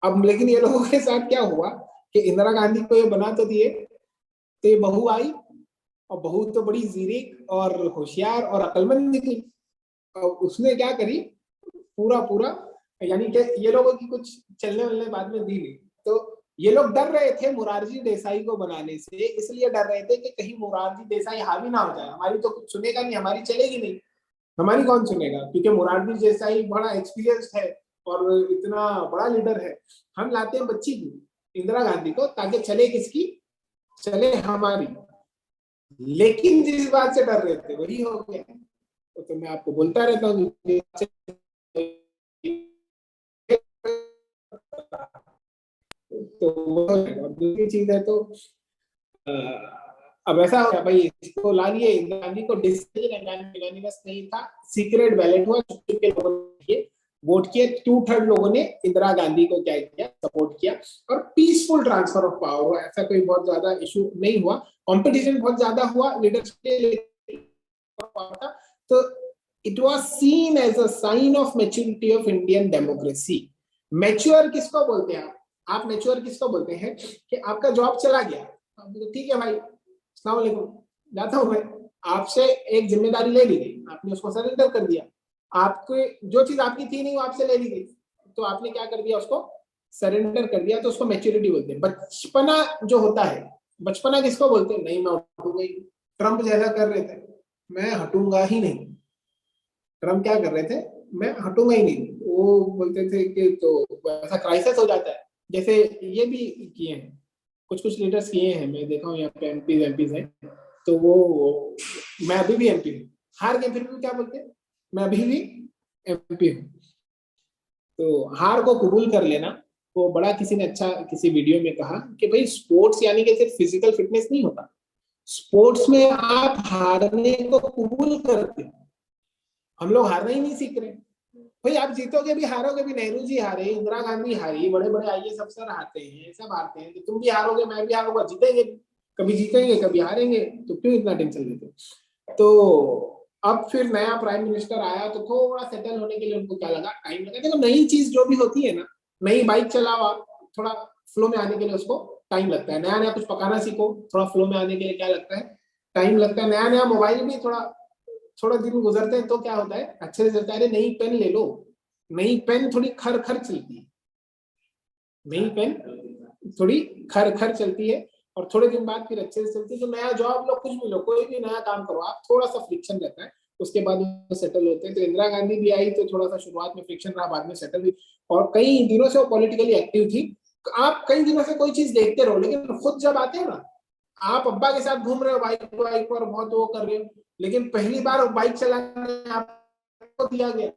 अब लेकिन ये लोगों के साथ क्या हुआ कि इंदिरा गांधी को ये बना तो दिए, तो ये बहू आई और बहू तो बड़ी जीरिक और होशियार और अकलमंद निकली। और उसने क्या करी, पूरा पूरा यानी कि ये लोगों की कुछ चलने वलने बाद में दी नहीं। तो ये लोग डर रहे थे मुरारजी देसाई को बनाने से, इसलिए डर रहे थे कि कहीं मुरारजी देसाई हावी ना हो जाए, हमारी तो कुछ सुनेगा नहीं, हमारी चलेगी नहीं, हमारी कौन सुनेगा, क्योंकि मुरारजी देसाई बड़ा एक्सपीरियंस्ड है और इतना बड़ा लीडर है। हम लाते हैं बच्ची की इंदिरा गांधी को ताकि चले किसकी, चले हमारी। लेकिन जिस बात से डर रहे थे वही हो गया। तो मैं आपको बोलता रहता हूँ तो वो दूसरी चीज है। तो अब ऐसा हो गया भाई, इसको ला लिए इंदिरा गांधी को, डिसीजन बस नहीं था, सीक्रेट बैलेट हुआ, चुप के लोगों ने वोट किए, 2/3 लोगों ने इंदिरा गांधी को क्या किया, सपोर्ट किया और पीसफुल ट्रांसफर ऑफ पावर हुआ। ऐसा कोई बहुत ज्यादा इशू नहीं हुआ, कंपटीशन बहुत ज्यादा हुआ लीडरशिप था। तो it was seen as a sign of maturity of Indian democracy. Mature किसको बोलते हैं आप मैच्योर किसको बोलते हैं कि आपका जॉब चला गया, ठीक है भाई अस्सलाम वालेकुम जाता हूं मैं, आपसे एक जिम्मेदारी ले ली गई, आपने उसको सरेंडर कर दिया, आपको जो चीज आपकी थी नहीं वो आपसे ले ली गई, तो आपने क्या कर दिया, उसको सरेंडर कर दिया, तो उसको मैच्योरिटी बोलते हैं। बचपना जो होता है, बचपना किसको बोलते हैं, नहीं मैं उठूंगा ही, ट्रम्प जैसा कर रहे थे, मैं हटूंगा ही नहीं। ट्रम्प क्या कर रहे थे, मैं हटूंगा ही नहीं, वो बोलते थे कि तो ऐसा क्राइसिस हो जाता है। जैसे ये भी किए हैं, कुछ कुछ लीडर्स किए हैं, मैं देखा हूँ यहाँ पे एमपीज हैं, तो वो मैं अभी भी एमपी हूँ, हार गए फिर भी क्या बोलते हैं, मैं अभी भी एमपी हूँ। तो हार को कबूल कर लेना, तो बड़ा किसी ने अच्छा किसी वीडियो में कहा कि भाई स्पोर्ट्स यानी कि सिर्फ फिजिकल फिटनेस नहीं होता, स्पोर्ट्स में आप हारने को कबूल करते हो। हम लोग हारना ही नहीं सीख रहे भाई, आप जीतोगे भी हारोगे भी, नेहरू जी हारे, इंदिरा गांधी हारी, बड़े बड़े आईएएस अफसर हारते हैं, सब हारते हैं, तो तुम भी हारोगे मैं भी हारूंगा, जीतेंगे, कभी जीतेंगे कभी हारेंगे, तो क्यों इतना टेंशन लेते। तो अब फिर नया प्राइम मिनिस्टर आया तो थोड़ा सेटल होने के लिए उनको क्या लगा, टाइम लगा। देखो नई चीज जो भी होती है ना, नई बाइक चलाओ आप, थोड़ा फ्लो में आने के लिए उसको टाइम लगता है, नया नया कुछ पकाना सीखो, थोड़ा फ्लो में आने के लिए क्या लगता है, टाइम लगता है। नया नया मोबाइल भी थोड़ा थोड़ा दिन गुजरते हैं तो क्या होता है, अच्छे से चलता है। अरे नई पेन ले लो, नई पेन थोड़ी खर खर चलती है, नई पेन थोड़ी खर खर चलती है और थोड़े दिन बाद फिर अच्छे से चलती है। तो नया जॉब लो, कुछ भी लो, कोई भी नया काम करो आप, थोड़ा सा फ्रिक्शन रहता है, उसके बाद सेटल होते हैं। तो इंदिरा गांधी भी आई तो थोड़ा सा शुरुआत में फ्रिक्शन रहा, बाद में सेटल हुई और कई दिनों से वो पॉलिटिकली एक्टिव थी। आप कई दिनों से कोई चीज देखते रहो, लेकिन खुद जब आते हैं ना, आप अब्बा के साथ घूम रहे हो बाइक बाइक पर, बहुत वो कर रहे हो, लेकिन पहली बार बाइक चलाने आपको दिया गया,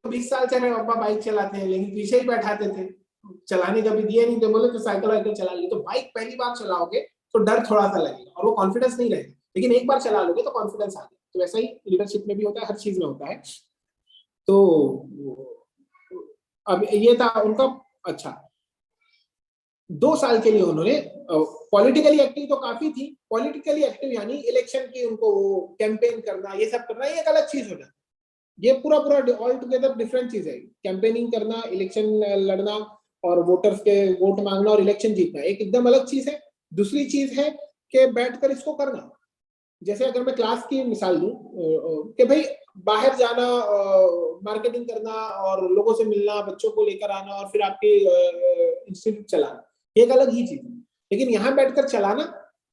20 साल से मेरे पापा बाइक चलाते हैं लेकिन पीछे ही बैठाते थे, चलाने कभी दिए नहीं थे, बोले तो साइकिल वाइकिल चला ली। तो बाइक पहली बार चलाओगे तो डर थोड़ा सा लगेगा और वो कॉन्फिडेंस नहीं रहेगा, लेकिन एक बार चला लोगे तो कॉन्फिडेंस आ गया। तो वैसा ही लीडरशिप में भी होता है, हर चीज में होता है। तो अब ये था उनका। अच्छा, 2 साल के लिए उन्होंने पॉलिटिकली एक्टिव तो काफी थी, पॉलिटिकली एक्टिव यानी इलेक्शन की उनको वो कैंपेन करना, ये सब करना, ये एक अलग चीज हो जाती है। ये पूरा पूरा ऑल टुगेदर डिफरेंट चीज है। कैंपेनिंग करना, इलेक्शन लड़ना और वोटर्स के वोट मांगना और इलेक्शन जीतना एक एकदम अलग चीज है। दूसरी चीज है कि बैठकर इसको करना, जैसे अगर मैं क्लास की मिसाल दूं कि भाई बाहर जाना, मार्केटिंग करना और लोगों से मिलना, बच्चों को लेकर आना और फिर आपके इंस्टीट्यूट चलाना, एक अलग ही चीज है। लेकिन यहाँ बैठकर चलाना,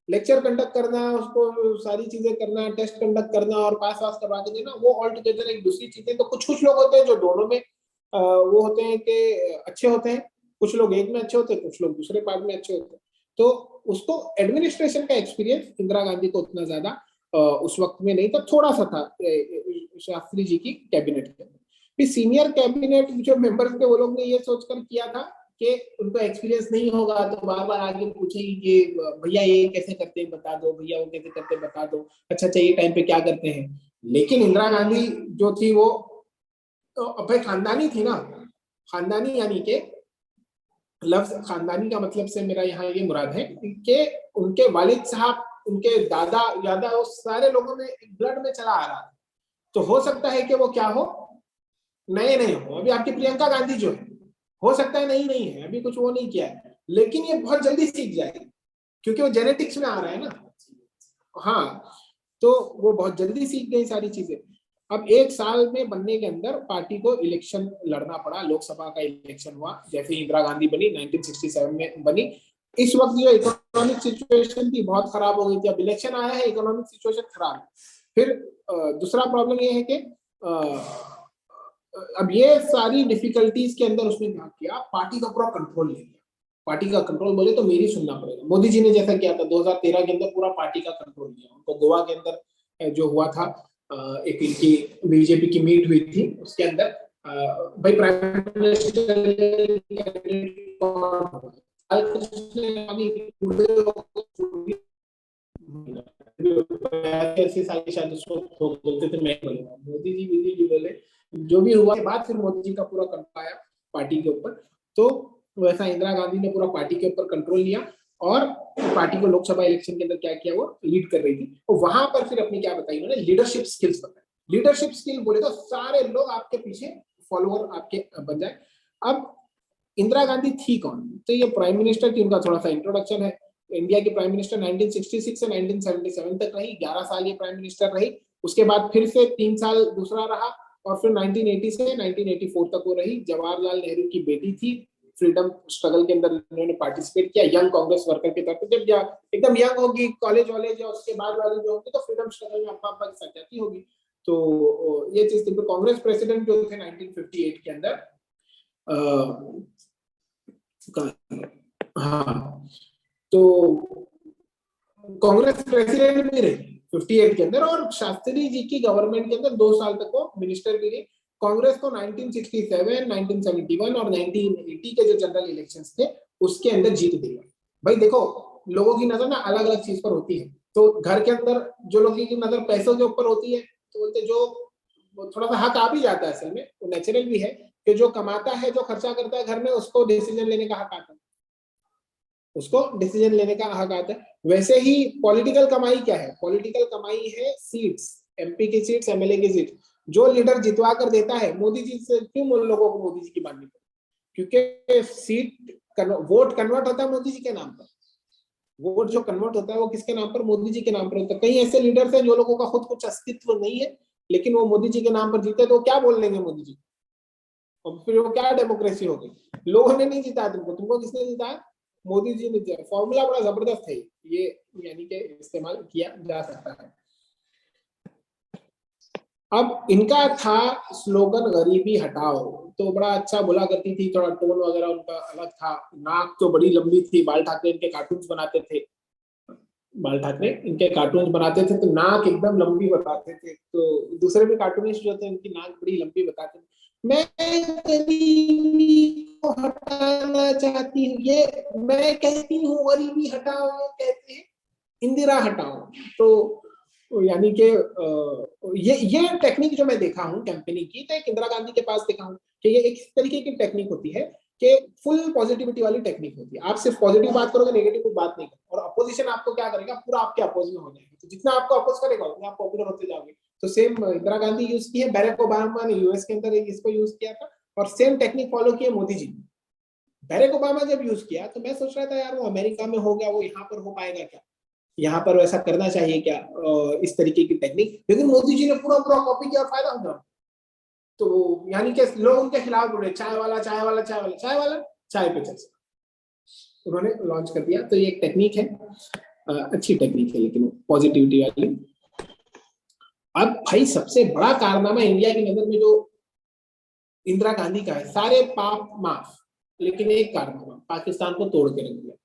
लेक्चर कंडक्ट करना, उसको सारी चीजें करना, टेस्ट कंडक्ट करना और पास वास करवा के देना, वो ऑल टुगेदर एक दूसरी चीज है। तो कुछ कुछ लोग होते हैं जो दोनों में वो होते हैं कि अच्छे होते हैं, कुछ लोग एक में अच्छे होते हैं, कुछ लोग दूसरे पार्ट में अच्छे होते हैं। तो उसको एडमिनिस्ट्रेशन का एक्सपीरियंस इंदिरा गांधी को उतना ज्यादा उस वक्त में नहीं था, थोड़ा सा था शास्त्री जी की कैबिनेट के अंदर। फिर सीनियर कैबिनेट जो मेंबर्स थे वो लोग ने ये सोचकर किया था कि उनको एक्सपीरियंस नहीं होगा, तो बार बार आगे पूछेगी कि भैया ये कैसे करते हैं बता दो, भैया वो कैसे करते हैं बता दो, अच्छा अच्छा ये टाइम पे क्या करते हैं। लेकिन इंदिरा गांधी जो थी वो तो भाई खानदानी थी ना, खानदानी यानी के लफ्ज खानदानी का मतलब से मेरा यहाँ ये मुराद है कि उनके वालिद साहब, उनके दादा यादा, वो सारे लोगों में ब्लड में चला आ रहा था। तो हो सकता है कि वो क्या हो, नए नए हो। अभी आपकी प्रियंका गांधी जो है, हो सकता है नहीं नहीं है, अभी कुछ वो नहीं किया है, लेकिन ये बहुत जल्दी सीख जाएगी क्योंकि वो जेनेटिक्स में आ रहा है ना। हाँ, तो वो बहुत जल्दी सीख गई सारी चीजें। अब एक साल में बनने के अंदर पार्टी को इलेक्शन लड़ना पड़ा, लोकसभा का इलेक्शन हुआ, जैसे इंदिरा गांधी बनी 1967 में बनी। इस वक्त जो इकोनॉमिक सिचुएशन थी बहुत खराब हो गई थी। अब इलेक्शन आया है, इकोनॉमिक सिचुएशन खराब है। फिर दूसरा प्रॉब्लम ये है कि अब ये सारी डिफिकल्टीज के अंदर उसने क्या किया, पार्टी का पूरा कंट्रोल ले लिया। पार्टी का कंट्रोल बोले तो मेरी सुनना पड़ेगा, मोदी जी ने जैसा किया था 2013 के अंदर, पूरा पार्टी का कंट्रोल लिया। उनको गोवा के अंदर जो हुआ था, एक इनकी बीजेपी की मीट हुई थी, उसके अंदर भाई प्राइम मिनिस्टर ऐसे सारी शायद उसको बोलते थे, मैं बोलूंगा मोदी जी बोले। जो भी हुआ के बाद फिर मोदी जी का पूरा कंट्रोल आया पार्टी के ऊपर। तो वैसा इंदिरा गांधी ने पूरा पार्टी के ऊपर कंट्रोल लिया और पार्टी को लोकसभा इलेक्शन के अंदर क्या किया, वो लीड कर रही थी। और वहां पर फिर अपनी क्या बताई उन्होंने, लीडरशिप स्किल्स बताई। लीडरशिप स्किल बोले तो सारे लोग आपके पीछे फॉलोअर आपके बन जाए। अब इंदिरा गांधी थी कौन, तो ये प्राइम मिनिस्टर थी। उनका थोड़ा सा इंट्रोडक्शन है। इंडिया की प्राइम मिनिस्टर 1966 से 1977 तक रही, 11 साल ये प्राइम मिनिस्टर रही। उसके बाद फिर से 3 साल दूसरा रहा और फिर 1980 से 1984 तक वो रही। जवाहरलाल नेहरू की बेटी थी। फ्रीडम स्ट्रगल के अंदर उन्होंने पार्टिसिपेट किया यंग कांग्रेस वर्कर के तौर पर। जब एकदम यंग होगी, कॉलेज वॉलेज या उसके बाद वाली जो होगी, तो फ्रीडम स्ट्रगल में अप्पा के साथ जाती होगी। तो ये चीज थी। तो कांग्रेस प्रेसिडेंट जो थे 1958 के अंदर, हाँ, तो कांग्रेस प्रेसिडेंट भी रही 58 के अंदर, और शास्त्री जी की गवर्नमेंट के अंदर 2 साल तक वो मिनिस्टर भी रही। कांग्रेस को 1967, 1971 और 1980 के जो जनरल इलेक्शंस थे उसके अंदर जीत दी। भाई देखो, लोगों की नजर ना अलग अलग चीज पर होती है। तो घर के अंदर जो लोगों की नजर पैसों के ऊपर होती है, तो बोलते जो थोड़ा सा हक आ भी जाता है, असल में वो नेचुरल भी है कि जो कमाता है, जो खर्चा करता है घर में, उसको डिसीजन लेने का हक आता है, उसको डिसीजन लेने का हक आता है। वैसे ही पॉलिटिकल कमाई क्या है, पॉलिटिकल कमाई है सीट्स, एमपी की सीट्स, एमएलए की सीट। जो लीडर जितवा कर देता है, मोदी जी से क्यों लोगों को मोदी जी की माननी पड़ी, क्योंकि सीट वोट कन्वर्ट होता है मोदी जी के नाम पर। वोट जो कन्वर्ट होता है वो किसके नाम पर, मोदी जी के नाम पर होता है। कई ऐसे लीडर्स हैं जो लोगों का खुद कुछ अस्तित्व नहीं है, लेकिन वो मोदी जी के नाम पर जीते, तो क्या बोल लेंगे मोदी जी, और फिर वो क्या डेमोक्रेसी होगी। लोगों ने नहीं जिताया तुमको, तुमको किसने जिताया, मोदी जी ने जिताया। फॉर्मूला बड़ा जबरदस्त है ये, यानी कि इस्तेमाल किया जा सकता है। अब इनका था स्लोगन गरीबी हटाओ, तो बड़ा अच्छा बोला करती थी, थोड़ा टोन वगैरह उनका अलग था। नाक तो बड़ी लंबी थी, बाल ठाकरे इनके कार्टून्स बनाते थे, बाल ठाकरे इनके कार्टून बनाते थे, तो नाक एकदम लंबी बताते थे। तो दूसरे भी कार्टूनिस्ट जो थे उनकी नाक बड़ी लंबी बताते थे। मैं गरीबी को हटाना चाहती हूँ, ये मैं कहती हूँ गरीबी हटाओ, कहते हैं इंदिरा हटाओ। तो यानी कि ये टेक्निक जो मैं देखा हूँ कैंपेनिंग की, तो एक इंदिरा गांधी के पास देखा हूँ कि ये एक तरीके की टेक्निक होती है कि फुल पॉजिटिविटी वाली टेक्निक होती है। आप सिर्फ पॉजिटिव बात करोगे, नेगेटिव बात नहीं करोगे, और अपोजिशन आपको क्या करेगा, पूरा आपके अपोज में हो जाएगा। तो जितना आपको अपोज करेगा उतना आप पॉपुलर होते जाओगे। तो सेम इंदिरा गांधी यूज की है, बैरक ओबामा ने यूएस के अंदर इसको यूज किया था, और सेम टेक्निक फॉलो की है मोदी जी ने। बैरक ओबामा जब यूज किया तो मैं सोच रहा था यार वो अमेरिका में हो गया, वो यहाँ पर हो पाएगा क्या, यहाँ पर वैसा करना चाहिए क्या, इस तरीके की टेक्निक। लेकिन मोदी जी ने पूरा पूरा कॉपी किया और फायदा हो गया। तो यानी कि लोग उनके खिलाफ बोले, चाय वाला चाय वाला चाय वाला चाय वाला चाय पे चर्चा, उन्होंने लॉन्च कर दिया। तो ये एक टेक्निक है, अच्छी टेक्निक है, लेकिन पॉजिटिविटी वाली। अब भाई सबसे बड़ा कारनामा इंडिया की नजर में जो इंदिरा गांधी का है, सारे पाप माफ, लेकिन एक कारनामा, पाकिस्तान को तोड़ के रख दिया।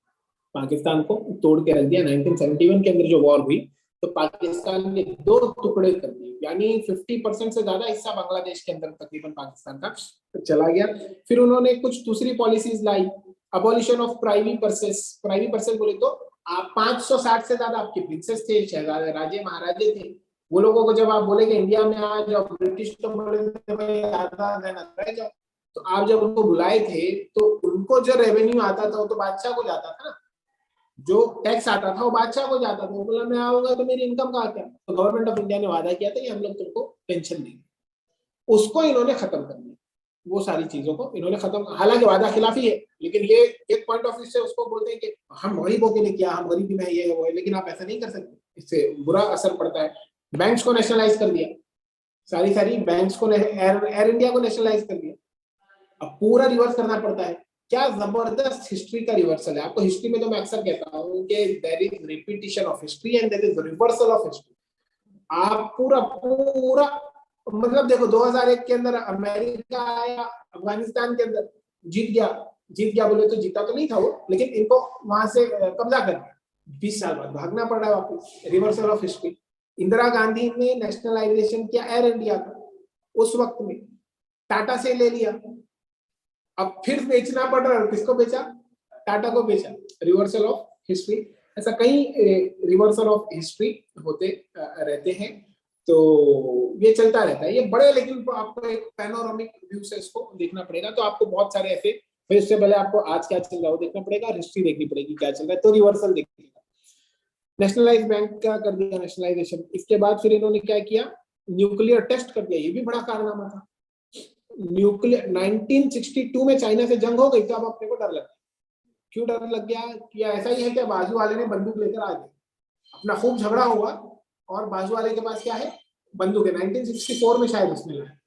पाकिस्तान को तोड़ के रख दिया। 1971 के अंदर जो वॉर हुई, तो पाकिस्तान ने 2 टुकड़े कर दिए, यानी 50% से ज्यादा हिस्सा बांग्लादेश के अंदर तकरीबन पाकिस्तान का चला गया। फिर उन्होंने कुछ दूसरी policies lie, abolition of privy purses. Privy purses बोले तो आप 560 से ज्यादा आपके प्रिंसेस थे, शहजादे, राजे, महाराजे थे, वो लोगों को जब आप बोले कि इंडिया में आ जाओ, ब्रिटिश तो बोले थे भाई आधा देना रह जाओ, तो आप जब उनको बुलाए थे तो उनको जो रेवेन्यू आता था वो तो बादशाह को जाता था ना, जो टैक्स आता था वो बादशाह को जाता था। वो बोला मैं आऊंगा तो मेरी इनकम कहाँ क्या, तो गवर्नमेंट ऑफ इंडिया ने वादा किया था कि हम लोग तुमको पेंशन देंगे, उसको इन्होंने खत्म कर दिया। वो सारी चीजों को इन्होंने खत्म, हालांकि वादा खिलाफी है, लेकिन ये एक पॉइंट ऑफ व्यू से उसको बोलते हैं कि हम गरीबों के लिए किया, हम गरीबी में ये है वो है, लेकिन आप ऐसा नहीं कर सकते, इससे बुरा असर पड़ता है। बैंक्स को नेशनलाइज कर दिया, सारी सारी बैंक्स को, एयर इंडिया को नेशनलाइज कर दिया। अब पूरा रिवर्स करना पड़ता है। क्या जबरदस्त हिस्ट्री का रिवर्सल है। आपको हिस्ट्री में तो मैं अक्सर कहता हूँ कि there is repetition of history and there is reversal of history. आप पूरा पूरा मतलब देखो 2001 के अंदर अमेरिका आया अफगानिस्तान के अंदर, जीत गया। जीत गया बोले तो जीता तो नहीं था वो, लेकिन इनको वहां से कब्जा कर दिया। 20 साल बाद भागना पड़ रहा है वापस, reversal of history. Indira Gandhi ने नेशनलाइजेशन किया एयर इंडिया का, उस वक्त में टाटा से ले लिया, अब फिर बेचना पड़ रहा है। किसको बेचा? टाटा को बेचा। Reversal of history. ऐसा कई रिवर्सल ऑफ हिस्ट्री होते रहते हैं, तो ये चलता रहता है। ये बड़े, लेकिन आपको एक पैनोरामिक व्यू से इसको देखना पड़ेगा, तो आपको बहुत सारे ऐसे, फिर इससे पहले आपको आज क्या चल रहा है वो देखना पड़ेगा, हिस्ट्री देखनी पड़ेगी क्या चल रहा है, तो रिवर्सल देखिएगा। नेशनलाइज बैंक का कर दिया नेशनलाइजेशन, इसके बाद फिर इन्होंने क्या किया, न्यूक्लियर टेस्ट कर दिया। ये भी बड़ा कारनामा था। न्यूक्लियर 1962 में चाइना से जंग हो गई, तो अब अपने को डर लग गया। क्यों डर लग गया? कि ऐसा ही है कि बाजू वाले ने बंदूक लेकर आ गए, अपना खूब झगड़ा हुआ और बाजू वाले के पास क्या है, बंदूक है। 1964 में शायद उसने लाया,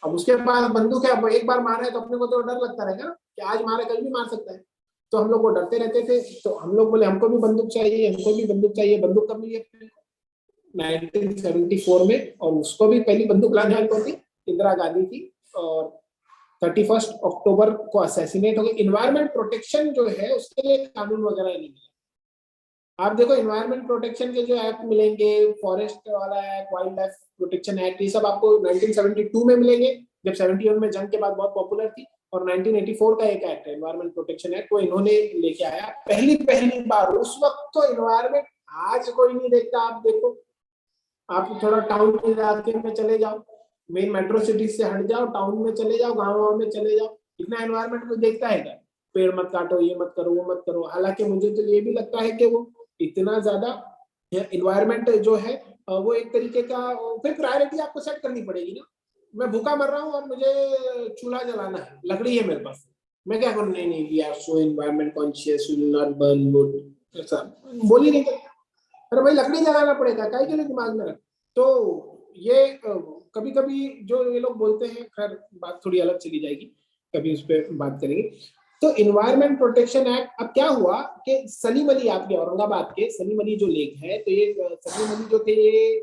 अब उसके पास बंदूक है, अब एक बार मारे तो अपने को तो डर लगता रहेगा ना कि आज मारे कल भी मार सकता है। तो हम लोग वो डरते रहते थे, तो हम लोग बोले हमको भी बंदूक चाहिए, हमको भी बंदूक चाहिए। बंदूक कब मिली अपने को? 1974 में, और उसको भी पहली बंदूक लाने वाली कौन थी? इंदिरा गांधी थी। और 31 अक्टूबर को असैसिनेट हो गए। इन्वायरमेंट प्रोटेक्शन जो है उसके लिए कानून वगैरह नहीं मिला। आप देखो इन्वायरमेंट प्रोटेक्शन के जो एक्ट मिलेंगे, फॉरेस्ट वाला act, wild life protection act, ये सब आपको 1972 में मिलेंगे, जब 71 में जंग के बाद बहुत पॉपुलर थी। और 1984 का एक एक्ट है इन्वायरमेंट प्रोटेक्शन एक्ट, वो इन्होंने लेके आया पहली पहली बार। उस वक्त तो इन्वायरमेंट आज कोई नहीं देखता। आप देखो, आप थोड़ा टाउन इलाके में चले जाओ, मेन मेट्रो सिटी से हट जाओ, टाउन में चले जाओ, गाँव में चले जाओ, इतना एनवायरमेंट कोई देखता है क्या? पेड़ मत काटो, ये मत करो, वो मत करो। हालांकि मुझे तो ये भी लगता है कि वो इतना ज्यादा इन्वायरमेंट जो है वो एक तरीके का, फिर प्रायोरिटी आपको सेट करनी पड़ेगी ना। मैं भूखा मर रहा हूँ और मुझे चूल्हा जलाना है, लकड़ी है मेरे पास, मैं क्या करूँ? नहीं नहीं, we are so environment conscious, we will not burn wood, ऐसा बोल ही नहीं सकते। अरे भाई लकड़ी जलाना पड़ेगा, काय के लिए दिमाग में रख। तो ये कभी कभी जो ये लोग बोलते हैं, खैर बात थोड़ी अलग चली जाएगी, कभी उस पर बात करेंगे। तो इन्वायरमेंट प्रोटेक्शन एक्ट, अब क्या हुआ कि सलीम अली, आपके औरंगाबाद के सलीम अली जो लेक है, तो ये सलीम अली जो थे ये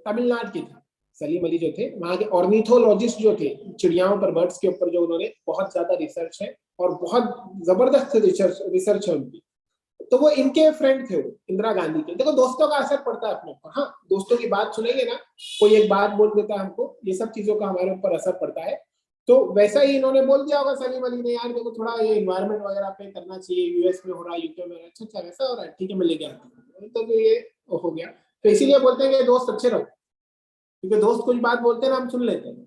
तमिलनाडु के थे। सलीम अली जो थे वहां के ऑर्निथोलॉजिस्ट जो थे, चिड़ियाओं पर, बर्ड्स के ऊपर जो उन्होंने बहुत ज्यादा रिसर्च है और बहुत जबरदस्त रिसर्च है उनकी। तो वो इनके फ्रेंड थे, वो इंदिरा गांधी के। देखो दोस्तों का असर पड़ता है अपने ऊपर। हाँ, दोस्तों की बात सुनेंगे ना, कोई एक बात बोल देता है हमको, ये सब चीजों का हमारे ऊपर असर पड़ता है। तो वैसा ही इन्होंने बोल दिया होगा सलीम अली ने, यार देखो थोड़ा ये इन्वायरमेंट वगैरह पे करना चाहिए, यूएस में हो रहा है, यूके में हो रहा है, अच्छा अच्छा वैसा हो रहा है, ठीक है मैं लेके आता हूँ। तो ये हो गया। तो इसीलिए बोलते हैं कि दोस्त अच्छे रहो, क्योंकि दोस्त कुछ बात बोलते हैं ना, हम सुन लेते हैं।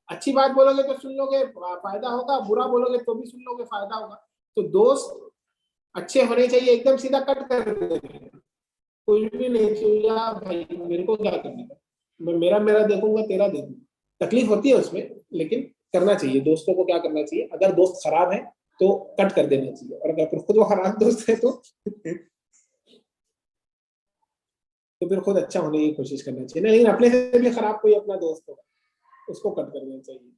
अच्छी बात बोलोगे तो सुन लोगे, फायदा होगा, बुरा बोलोगे तो भी सुन लोगे, फायदा होगा। तो दोस्त अच्छे होने चाहिए, एकदम सीधा कट कर देंगे, कुछ भी नहीं चाहिए भाई, मेरे को क्या करने का, मैं मेरा मेरा देखूंगा, तेरा देखूंगा। तकलीफ होती है उसमें, लेकिन करना चाहिए। दोस्तों को क्या करना चाहिए, अगर दोस्त खराब है तो कट कर देना चाहिए, और अगर खुद वो खराब दोस्त है तो फिर खुद अच्छा होने की कोशिश करना चाहिए ना। लेकिन अपने से भी खराब कोई अपना दोस्त होगा, उसको कट कर देना चाहिए।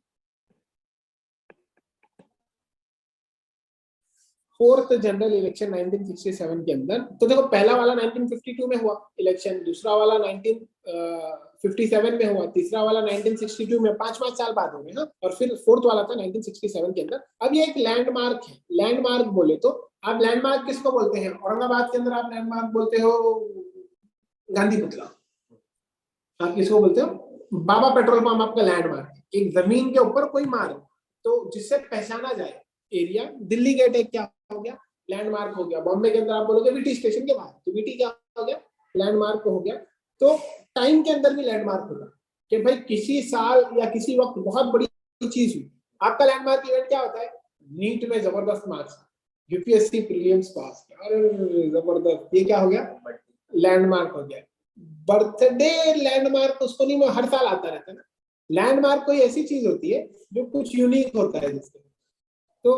फोर्थ जनरल इलेक्शन 1967 के अंदर, तो देखो पहला वाला 1952 में हुआ इलेक्शन, दूसरा वाला 1957 में हुआ, तीसरा वाला 1962 में, 5-5 साल बाद हो गए। हाँ, और फिर फोर्थ वाला था 1967 के अंदर। अब ये एक लैंडमार्क है। लैंडमार्क बोले तो आप लैंडमार्क किसको बोलते हैं? औरंगाबाद के अंदर आप लैंडमार्क बोलते हो गांधी पुतला। आप किसको बोलते हो? बाबा पेट्रोल पंप आपका लैंडमार्क है, एक जमीन के ऊपर कोई मार्ग, तो जिससे पहचाना जाए एरिया। दिल्ली गेट एक क्या हो गया? लैंडमार्क हो गया। बॉम्बे के अंदर आप बोलोगे वीटी स्टेशन के बाहर, तो वीटी क्या हो गया? लैंडमार्क हो गया। तो टाइम के अंदर भी लैंडमार्क होगा कि भाई किसी साल या किसी वक्त बहुत बड़ी चीज हुई। आपका लैंडमार्क इवेंट क्या होता है? नीट में जबरदस्त मार्क्स, यूपीएससी प्रीलिम्स पास, अरे जबरदस्त, ये क्या हो गया? लैंडमार्क हो गया। बर्थडे लैंडमार्क उसको नहीं, हर साल आता रहता है ना। लैंडमार्क कोई ऐसी चीज होती है जो कुछ यूनिक होता है जिसके, तो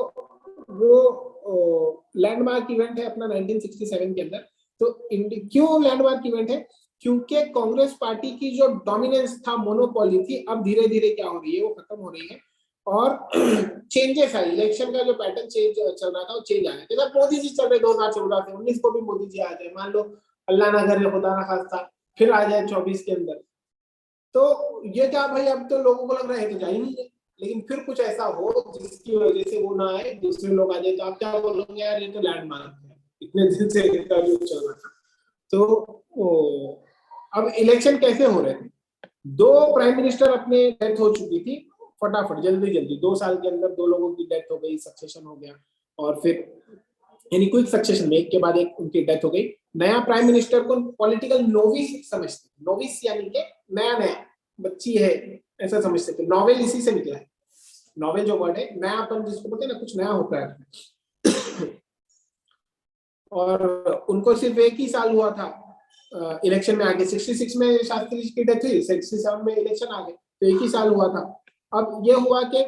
वो लैंडमार्क इवेंट है अपना 1967 के अंदर। तो क्यों लैंडमार्क इवेंट है? क्योंकि कांग्रेस पार्टी की जो डोमिनेंस था, मोनोपोली थी, अब धीरे धीरे क्या हो रही है, वो खत्म हो रही है और चेंजेस आए। इलेक्शन का जो पैटर्न चेंज चल रहा था वो चेंज आ गया। जब मोदी जी चल रहे 2014 से 19 को भी मोदी जी आ जाए, मान लो अल्लाह ना करे खुदा ना खास्ता फिर आ जाए 24 के अंदर, तो ये क्या भाई, अब तो लोगों को लग रहा है कि जाएंगे, लेकिन फिर कुछ ऐसा हो जिसकी वजह से वो ना आए, दूसरे लोग आ जाए, तो आप क्या बोलोगे? यार ये तो लैंडमार्क है, इतने दिन से इसका जो चल रहा था। तो अब इलेक्शन कैसे हो रहे थे? दो प्राइम मिनिस्टर अपने डेथ हो चुकी थी, फटाफट जल्दी जल्दी 2 साल के अंदर दो लोगों की डेथ हो गई, सक्सेशन हो गया, और फिर यानी क्विक सक्सेशन में एक के बाद एक उनकी डेथ हो गई। नया प्राइम मिनिस्टर को पॉलिटिकल नोविस समझते, नोविस यानी कि नया नया बच्ची है ऐसा समझते थे। नॉवेल इसी से निकला है, नॉवेल जो वर्ड है, नयापन जिसको बोलते हैं ना, कुछ नया होता है। और उनको सिर्फ एक ही साल हुआ था इलेक्शन में आगे, 66 में शास्त्री जी की डेथ हुई, 67 में इलेक्शन आ गए, तो एक ही साल हुआ था। अब ये हुआ कि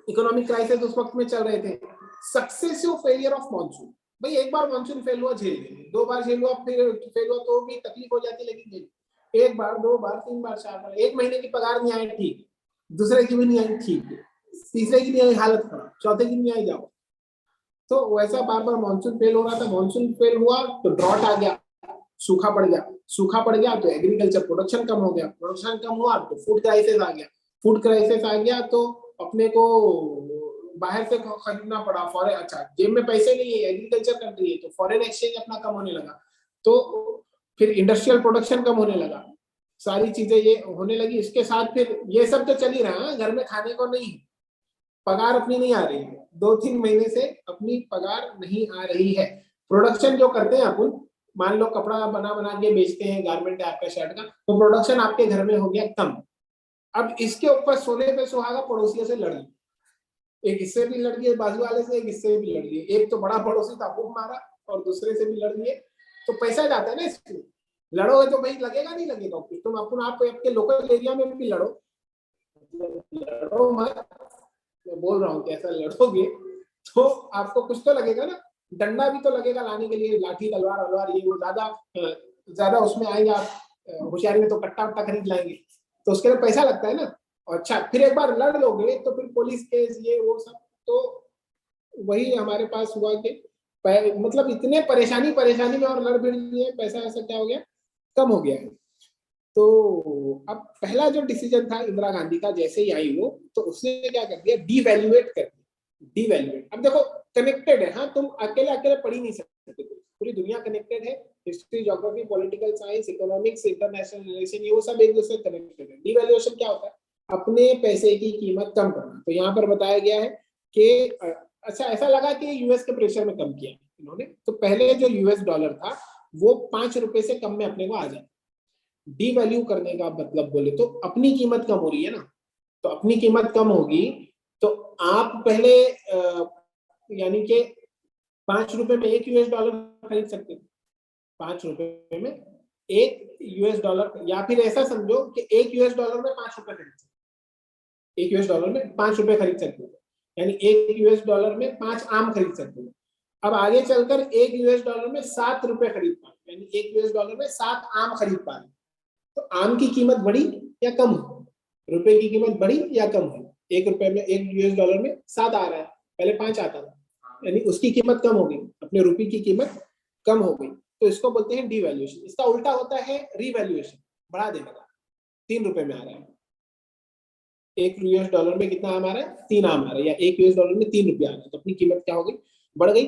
इकोनॉमिक क्राइसिस उस वक्त में चल रहे थे, सक्सेसिव फेलियर ऑफ मॉनसून। भाई एक बार मॉनसून फेल हुआ झेल लेंगे, 2 बार झेल हुआ फिर फेल हुआ तो भी तकलीफ हो जाती, लेकिन एक बार, 2 बार, 3 बार, 4 बार, 1 महीने की पगार नहीं आई ठीक, दूसरे की भी नहीं आई ठीक, तीसरे की नहीं आई हालत खराब, चौथे की नहीं आई जाओ। तो वैसा बार बार मानसून फेल हो रहा था। मानसून फेल हुआ तो ड्रॉट आ गया, सूखा पड़ गया, सूखा पड़ गया तो एग्रीकल्चर प्रोडक्शन कम हो गया, प्रोडक्शन कम हुआ तो फूड क्राइसिस आ गया, फूड क्राइसिस आ गया तो अपने को बाहर से खरीदना पड़ा फॉरेन। अच्छा, जेब में पैसे नहीं है, एग्रीकल्चर कंट्री है, तो फॉरेन एक्सचेंज अपना कम होने लगा, तो फिर इंडस्ट्रियल प्रोडक्शन कम होने लगा, सारी चीजें ये होने लगी। इसके साथ फिर ये सब तो चल ही रहा है, घर में खाने को नहीं, पगार अपनी नहीं आ रही है, 2-3 महीने से अपनी पगार नहीं आ रही है। प्रोडक्शन जो करते हैं अपन, मान लो कपड़ा बना बना के बेचते हैं, गारमेंट है आपका शर्ट का, तो प्रोडक्शन आपके घर में हो गया कम। अब इसके ऊपर सोने पे सुहागा पड़ोसियों से लड़ ली, एक इससे भी लड़ लिए बाजू वाले से, एक इससे भी लड़ लिए, एक तो बड़ा पड़ोसी था खूब मारा और दूसरे से भी लड़ लिए, तो पैसा जाता है ना इसमें। लड़ोगे तो भाई लगेगा नहीं लगेगा कुछ, तुम अपन आप आपके लोकल एरिया में भी लड़ो, लड़ो मत, मैं बोल रहा हूँ कि ऐसा लड़ोगे तो आपको कुछ तो लगेगा ना, डंडा भी तो लगेगा लाने के लिए, लाठी तलवार वलवार ये वो, ज्यादा उसमें आएंगे आप होशियारी में तो कट्टा वट्टा खरीद लाएंगे, तो उसके लिए पैसा लगता है ना। और अच्छा, फिर एक बार लड़ लोगे तो फिर पुलिस केस ये वो सब, तो वही हमारे पास हुआ कि मतलब इतने परेशानी परेशानी में और लड़ भिड़ लिए, पैसा ऐसा क्या हो गया, कम हो गया है। तो अब पहला जो डिसीजन था इंदिरा गांधी का, जैसे ही आई वो, तो उसने क्या कर दिया, डीवैल्यूएट कर दिया, डीवैल्यूएट। अब देखो कनेक्टेड है, हाँ तुम अकेले अकेले पढ़ ही नहीं सकते, पूरी दुनिया कनेक्टेड है, history, geography, political science, economics, international relation, ये वो सब एक दूसरे कनेक्टेड है। डीवैल्यूएशन क्या होता है, अपने पैसे की कीमत कम करना। तो यहाँ पर बताया गया है कि अच्छा, ऐसा लगा कि यूएस के प्रेशर में कम किया इन्होंने, तो पहले जो यूएस डॉलर था वो 5 रुपए से कम में अपने को आ जाता। डीवैल्यू करने का मतलब बोले तो अपनी कीमत कम हो रही है ना, तो अपनी कीमत कम होगी तो आप पहले यानी कि 5 रुपए में 1 US डॉलर खरीद सकते हो, 5 रुपए में 1 US डॉलर, या फिर ऐसा समझो कि 1 US डॉलर में 5 रुपए खरीद सकते, 1 US डॉलर में 5 रुपए खरीद सकते हो, यानी 1 US डॉलर में 5 आम खरीद सकते हो। अब आगे चलकर 1 US डॉलर में 7 रुपए खरीद पाए, यानी 1 US डॉलर में 7 आम खरीद पाए, तो आम की कीमत बढ़ी या कम हुई, रुपए की कीमत बढ़ी या कम हुई। 1 रुपए में 1 US डॉलर में 7 आ रहा है, पहले 5 आता था, यानी उसकी कीमत कम हो गई, अपने रुपए की कीमत कम हो गई, तो इसको बोलते हैं डिवैल्यूएशन। इसका उल्टा होता है रिवैल्यूएशन, बढ़ा देने का। 3 रुपए में आ रहा है, 1 US डॉलर में कितना आम आ रहा है, 3 आम आ रहा है, या 1 US डॉलर में 3 रुपया आ रहा है, तो अपनी कीमत क्या हो गई, बढ़ गई।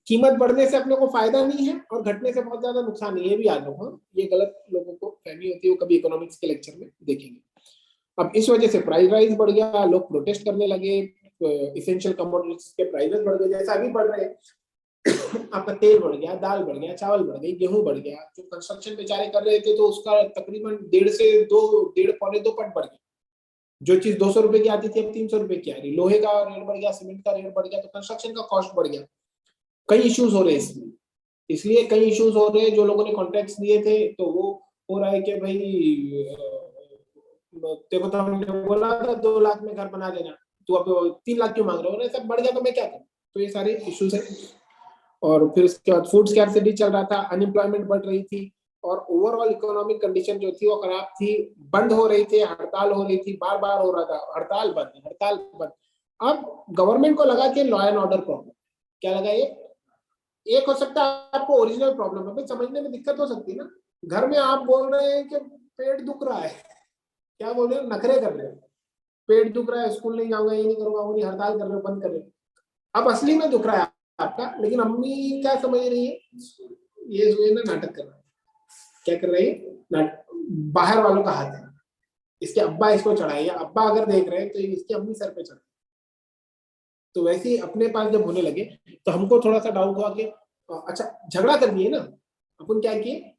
कीमत बढ़ने से अपने को फायदा नहीं है और घटने से बहुत ज्यादा नुकसान नहीं है, ये भी याद रखो, ये गलत लोगों को फहमी होती है, वो कभी इकोनॉमिक्स के लेक्चर में देखेंगे। अब इस वजह से प्राइस राइज बढ़ गया, लोग प्रोटेस्ट करने लगे, इसेंशियल कमोडिटीज के प्राइसेस बढ़ गए, जैसा अभी बढ़ रहे हैं। आपका तेल बढ़ गया, दाल बढ़ गया, चावल बढ़ गई, गेहूं बढ़ गया। जो कंस्ट्रक्शन बेचारे कर रहे थे तो उसका तकरीबन 1.5 से 2 पॉइंट बढ़ गया। जो चीज 200 रुपए की आती थी अब 300 रुपए की आ रही। लोहे का रेट बढ़ गया, सीमेंट का रेट बढ़ गया, तो कंस्ट्रक्शन का कॉस्ट बढ़ गया। कई इश्यूज हो रहे हैं इसमें, इसलिए कई इश्यूज हो रहे हैं। जो लोगों ने कॉन्ट्रैक्ट्स दिए थे तो वो हो रहा है कि भाई देखो, तो हमने बोला था 2 लाख में घर बना देना, तो अब 3 लाख क्यों मांग रहे हो? सब बढ़ गया तो मैं क्या करूं? तो ये सारे इश्यूज है। और फिर उसके बाद फूड स्कैर्सिटी चल रहा था, अनएम्प्लॉयमेंट बढ़ रही थी, और ओवरऑल इकोनॉमिक कंडीशन जो थी वो खराब थी। बंद हो रही थी, हड़ताल हो रही थी, बार बार हो रहा था हड़ताल बंद, हड़ताल बंद। अब गवर्नमेंट को लगा कि लॉ एंड ऑर्डर प्रॉब्लम। क्या लगा? ये एक हो सकता है आपको ओरिजिनल प्रॉब्लम है, भाई समझने में दिक्कत हो सकती है ना। घर में आप बोल रहे हैं कि पेट दुख रहा है, क्या बोल रहे हो, नखरे कर रहे हो, पेट दुख रहा है, स्कूल नहीं जाऊंगा, ये नहीं करूंगा, वो नहीं, हड़ताल कर रहे हो, बंद कर रहे हो। अब असली में दुख रहा है आपका, लेकिन अम्मी क्या समझ रही है, ये जो है ना नाटक कर रहा है। क्या कर रही है? बाहर वालों का हाथ है, इसके अब्बा इसको चढ़ाए, या अब्बा अगर देख रहे हैं तो इसकी अम्मी सर पे चढ़ाए। तो वैसे ही अपने पास जब होने लगे तो हमको थोड़ा सा डाउट हुआ कि अच्छा, झगड़ा कर लिए ना अपन, क्या किए,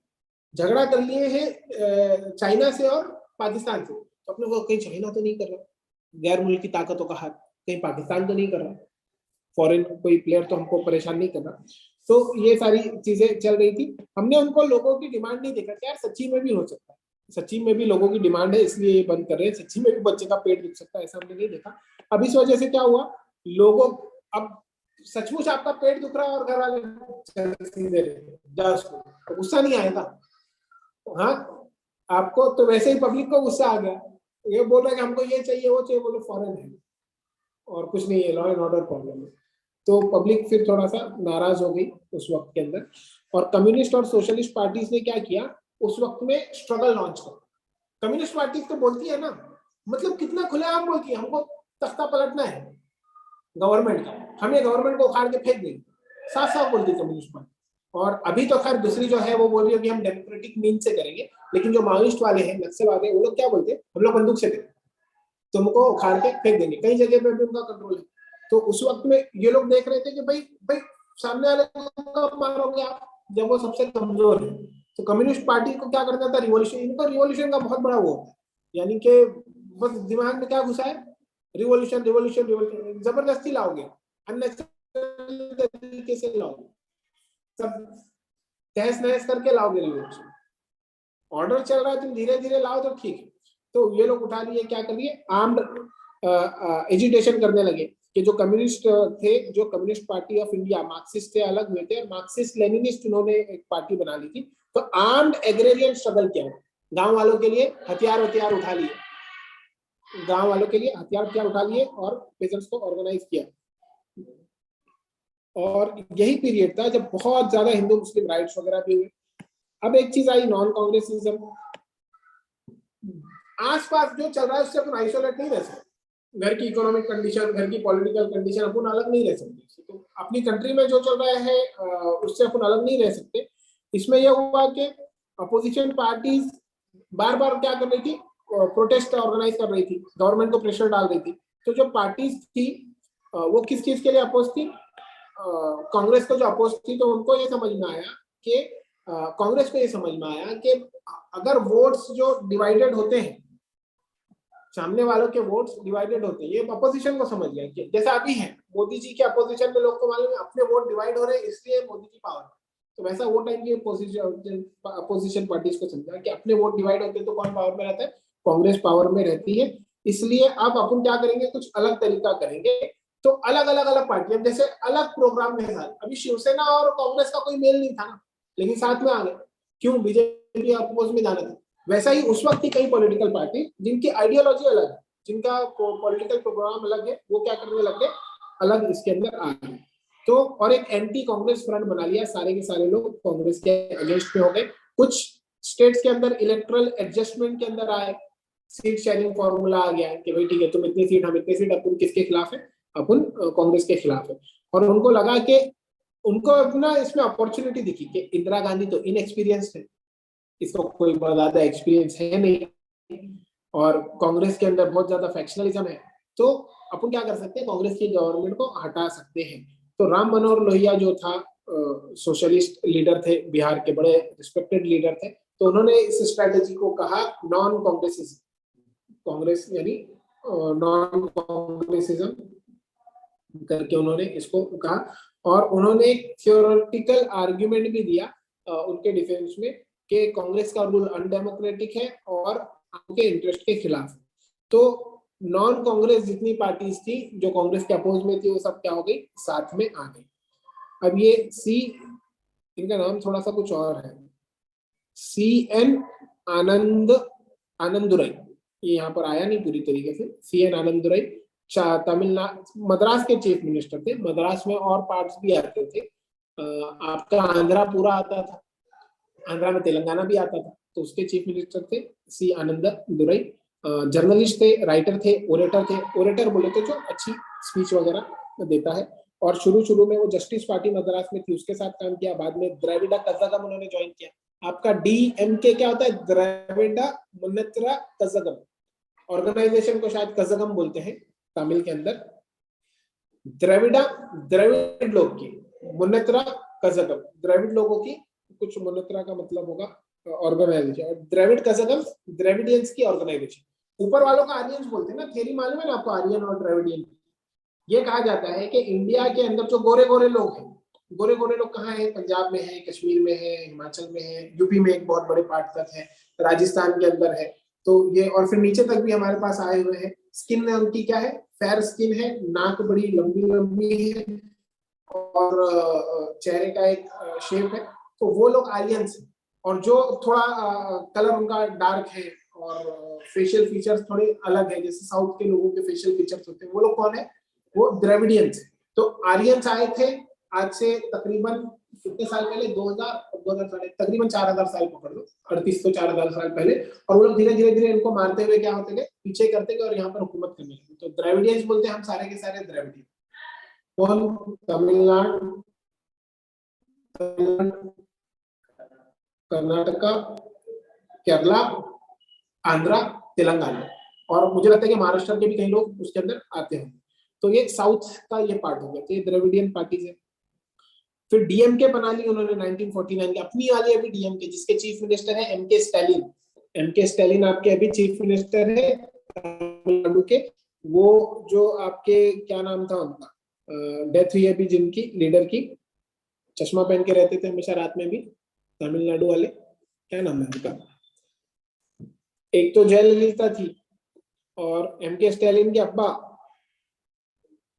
झगड़ा कर लिए हैं चाइना से और पाकिस्तान से। तो अपने को कहीं चाइना तो नहीं कर रहा, गैर मुल्की ताकतों का हाथ, कहीं पाकिस्तान तो नहीं कर रहा, फॉरेन कोई प्लेयर तो हमको परेशान नहीं कर रहा। तो ये सारी चीजें चल रही थी। हमने उनको लोगों की डिमांड नहीं देखा कि यार सच्ची में भी हो सकता है, सच्ची में भी लोगों की डिमांड है इसलिए ये बंद कर रहे हैं, सच्ची में भी बच्चे का पेट दुख सकता है, ऐसा हमने नहीं देखा। अब इस वजह से क्या हुआ, लोगों, अब सचमुच आपका पेट दुख रहा है और घर वाले दे रहे जा उसको, तो गुस्सा नहीं आएगा? हाँ, आपको तो वैसे ही पब्लिक को गुस्सा आ गया, ये बोल रहा है कि हमको ये चाहिए वो चाहिए, बोलो फॉरेन है और कुछ नहीं है, लॉ एंड ऑर्डर प्रॉब्लम है। तो पब्लिक फिर थोड़ा सा नाराज हो गई उस वक्त के अंदर। और कम्युनिस्ट और सोशलिस्ट पार्टीज ने क्या किया उस वक्त में, स्ट्रगल लॉन्च कर। कम्युनिस्ट पार्टी तो बोलती है ना, मतलब कितना खुलेआम बोलती है, हमको तख्ता पलटना है गवर्नमेंट का, हमें गवर्नमेंट को उखाड़ के फेंक देंगे, साफ साफ बोलती है कम्युनिस्ट पार्टी। और अभी तो खैर दूसरी जो है वो बोल रही है कि हम डेमोक्रेटिक मीन से करेंगे, लेकिन जो माओइस्ट वाले हैं, नक्सलवादी हैं, वो लोग क्या बोलते हैं, हम लोग बंदूक से करेंगे, तुमको उखाड़ के फेंक देंगे। कई जगह पे भी उनका कंट्रोल है। तो उस वक्त में ये लोग देख रहे थे कि भाई भाई सामने वाले को कब मारोगे आप, जब वो सबसे कमजोर है। तो कम्युनिस्ट पार्टी को क्या करना था, रिवॉल्यूशन, इनको रिवॉल्यूशन का बहुत बड़ा वो होता है, यानी कि बस दिमाग में क्या घुसा है, रिवॉल्यूशन रिवॉल्यूशन रिवॉल्यूशन, जबरदस्ती लाओगे, अननेचुरल तरीके से लाओगे, सब तहस नहस करके लाओगे रिवॉल्यूशन। ऑर्डर चल रहा है, तुम धीरे धीरे लाओ तो ठीक है। तो ये लोग उठा लिए, क्या कर लिए, आर्म्ड एजिटेशन करने लगे कि जो कम्युनिस्ट थे, जो communist party of India, Marxist से अलग हुए थे और मार्क्सिस्ट लेनिनिस्ट उन्होंने एक पार्टी बना ली थी। तो आर्म्ड एग्रेरियन स्ट्रगल किया, गांव वालों के लिए हथियार हथियार उठा लिए, गांव वालों के लिए हथियार हथियार उठा लिए और पेजेंट्स को ऑर्गेनाइज किया। और यही पीरियड था जब बहुत ज्यादा हिंदू मुस्लिम राइट्स वगैरह भी हुए। अब एक चीज आई, नॉन कांग्रेसिज्म। आसपास जो चल रहा है उससे अपन आइसोलेट नहीं रह सकते, घर की इकोनॉमिक कंडीशन, घर की पॉलिटिकल कंडीशन, अपन अलग नहीं रह सकते। तो अपनी कंट्री में जो चल रहा है उससे अपन अलग नहीं रह सकते। इसमें यह हुआ कि अपोजिशन पार्टीज बार बार क्या कर रही थी, प्रोटेस्ट ऑर्गेनाइज कर रही थी, गवर्नमेंट को प्रेशर डाल रही थी। तो जो पार्टीज थी वो किस चीज के लिए अपोज थी, कांग्रेस को जो अपोज थी, तो उनको ये समझ में आया कि कांग्रेस को ये समझ में आया कि अगर वोट्स जो डिवाइडेड होते हैं, सामने वालों के वोट्स डिवाइडेड होते हैं, ये अपोजिशन को समझ गया कि जैसा अभी है मोदी जी के अपोजिशन में लोग को मालूम है अपने वोट डिवाइड हो रहे हैं इसलिए मोदी की पावर। तो वैसा वो टाइम की अपोजिशन पार्टीज को समझा कि अपने वोट डिवाइड होते हैं तो कौन पावर में रहता है, कांग्रेस पावर में रहती है, इसलिए अब अपन क्या करेंगे, कुछ अलग तरीका करेंगे। तो अलग अलग अलग पार्टियां जैसे अलग प्रोग्राम के साथ, अभी शिवसेना और कांग्रेस का कोई मेल नहीं था ना, लेकिन साथ में आ गए, क्यों, बीजेपी अपोज में जाना था। वैसा ही उस वक्त की कई पॉलिटिकल पार्टी जिनकी आइडियोलॉजी अलग है, जिनका पॉलिटिकल प्रोग्राम अलग है, वो क्या करने लग गए, अलग इसके अंदर आ गए। तो और एक एंटी कांग्रेस फ्रंट बना लिया, सारे के सारे लोग कांग्रेस के अगेंस्ट में हो गए। कुछ स्टेट्स के अंदर इलेक्ट्रल एडजस्टमेंट के अंदर आए, सीट शेयरिंग फॉर्मूला आ गया कि भाई ठीक है, तुम इतनी सीट, हम इतनी सीट, अपन किसके खिलाफ है, अपन कांग्रेस के खिलाफ है। और उनको लगा कि उनको अपना इसमें अपॉर्चुनिटी दिखी कि इंदिरा गांधी तो इनएक्सपीरियंस्ड है, इसको कोई बहुत ज्यादा एक्सपीरियंस है नहीं, और कांग्रेस के अंदर बहुत ज्यादा फैक्शनलिज्म है, तो अपन क्या कर सकते हैं, कांग्रेस की गवर्नमेंट को हटा सकते हैं। तो राम मनोहर लोहिया जो था सोशलिस्ट लीडर थे, बिहार के बड़े रिस्पेक्टेड लीडर थे, तो उन्होंने इस स्ट्रैटेजी को कहा नॉन कांग्रेसिज्म, कांग्रेस यानी नॉन कांग्रेसिज्म करके उन्होंने इसको कहा। और उन्होंने एक थियोरेटिकल आर्ग्यूमेंट भी दिया उनके डिफेंस में कि कांग्रेस का रूल अनडेमोक्रेटिक है और उनके इंटरेस्ट के खिलाफ है। तो नॉन कांग्रेस जितनी पार्टीज थी जो कांग्रेस के अपोज में थी वो सब क्या हो गई, साथ में आ गई। अब ये सी, इनका नाम थोड़ा सा कुछ और है, सी एन आनंदुरई, ये यहाँ पर आया नहीं पूरी तरीके से। सी एन आनंदुरई तमिलनाडु मद्रास के चीफ मिनिस्टर थे। मद्रास में और पार्ट्स भी आते थे, आपका आंध्रा पूरा आता था, आंध्रा में तेलंगाना भी आता था, तो उसके चीफ मिनिस्टर थे सी आनंदुरई। जर्नलिस्ट थे, राइटर थे, ओरेटर थे। ओरेटर बोले तो जो अच्छी स्पीच वगैरह देता है। और शुरू में वो जस्टिस पार्टी मद्रास में थी, उसके साथ काम किया। बाद में द्रविड़ा कज़ागम उन्होंने ज्वाइन किया। आपका डीएमके क्या होता है, द्रविड़ा मुन्नेत्र कज़ागम, ऑर्गेनाइजेशन को शायद कज़ागम बोलते हैं तमिल के अंदर। द्रविड़ा द्रविड़ लोग की, मुन्नेत्र कज़ागम द्रविड़ लोगों की, कुछ मुन्नेत्रा का मतलब होगा ऑर्गेनाइजेशन, और द्रविड़ कज़ागम द्रविडियंस की ऑर्गेनाइजेशन। ऊपर वालों का आर्यंस बोलते हैं ना, थ्योरी मालूम है ना आपको, आर्यन और द्रविडियन। ये कहा जाता है कि इंडिया के अंदर जो गोरे गोरे लोग हैं, गोरे गोरे लोग कहाँ हैं, पंजाब में है, कश्मीर में है, हिमाचल में है, यूपी में एक बहुत बड़े पार्ट तक है, राजस्थान के अंदर है, तो ये और फिर नीचे तक भी हमारे पास आए हुए हैं। स्किन में उनकी क्या है, फेयर स्किन है, नाक बड़ी लंबी लंबी है और चेहरे का एक शेप है, तो वो लोग आर्यंस हैं। और जो थोड़ा कलर उनका डार्क है और फेशियल फीचर्स थोड़े अलग है, जैसे साउथ के लोगों के फेशियल फीचर्स होते हैं, वो लोग कौन है, वो द्रविडियंस है। तो आर्यंस आए थे आज से तकरीबन कितने साल पहले, 2000 साल, तकरीबन 4000 साल पकड़ लो, 38 तो 4000 साल पहले। और वो लोग धीरे धीरे इनको मारते हुए क्या होते थे, पीछे करते गए और यहाँ पर हुकूमत करने लगे। तो द्रविडियंस बोलते हैं हम सारे के सारे द्रविडियन। कौन, तमिलनाडु, कर्नाटका, केरला, आंध्रा, तेलंगाना, और मुझे लगता है कि महाराष्ट्र के भी कई लोग उसके अंदर आते हैं। तो ये साउथ का ये पार्ट हो गया, तो ये द्रविडियन पार्टीज है। फिर डीएमके बना ली उन्होंने 1949 की अपनी वाली, अभी डीएमके जिसके चीफ मिनिस्टर है एमके स्टैलिन। एमके स्टैलिन आपके अभी चीफ मिनिस्टर है तमिलनाडु के। वो जो आपके क्या नाम था उनका, डेथ हुई अभी जिनकी लीडर की, चश्मा पहन के रहते थे हमेशा रात में भी, तमिलनाडु वाले, क्या नाम है उनका, एक तो जयललिता थी और एमके स्टैलिन के अब्बा,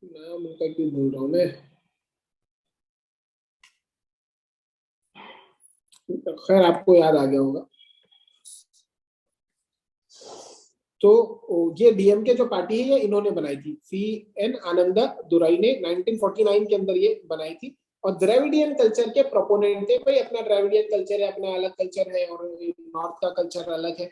नाम उनका क्यों भूल रहा हूं मैं, खैर आपको याद आ गया होगा। तो ये डीएमके जो पार्टी है ये इन्होंने बनाई थी, सी एन आनंदा दुराई ने 1949 के अंदर ये बनाई थी। और द्रविडियन कल्चर के प्रोपोनेंट थे, भाई अपना द्रविडियन कल्चर है, अपना अलग कल्चर है और नॉर्थ का कल्चर अलग है।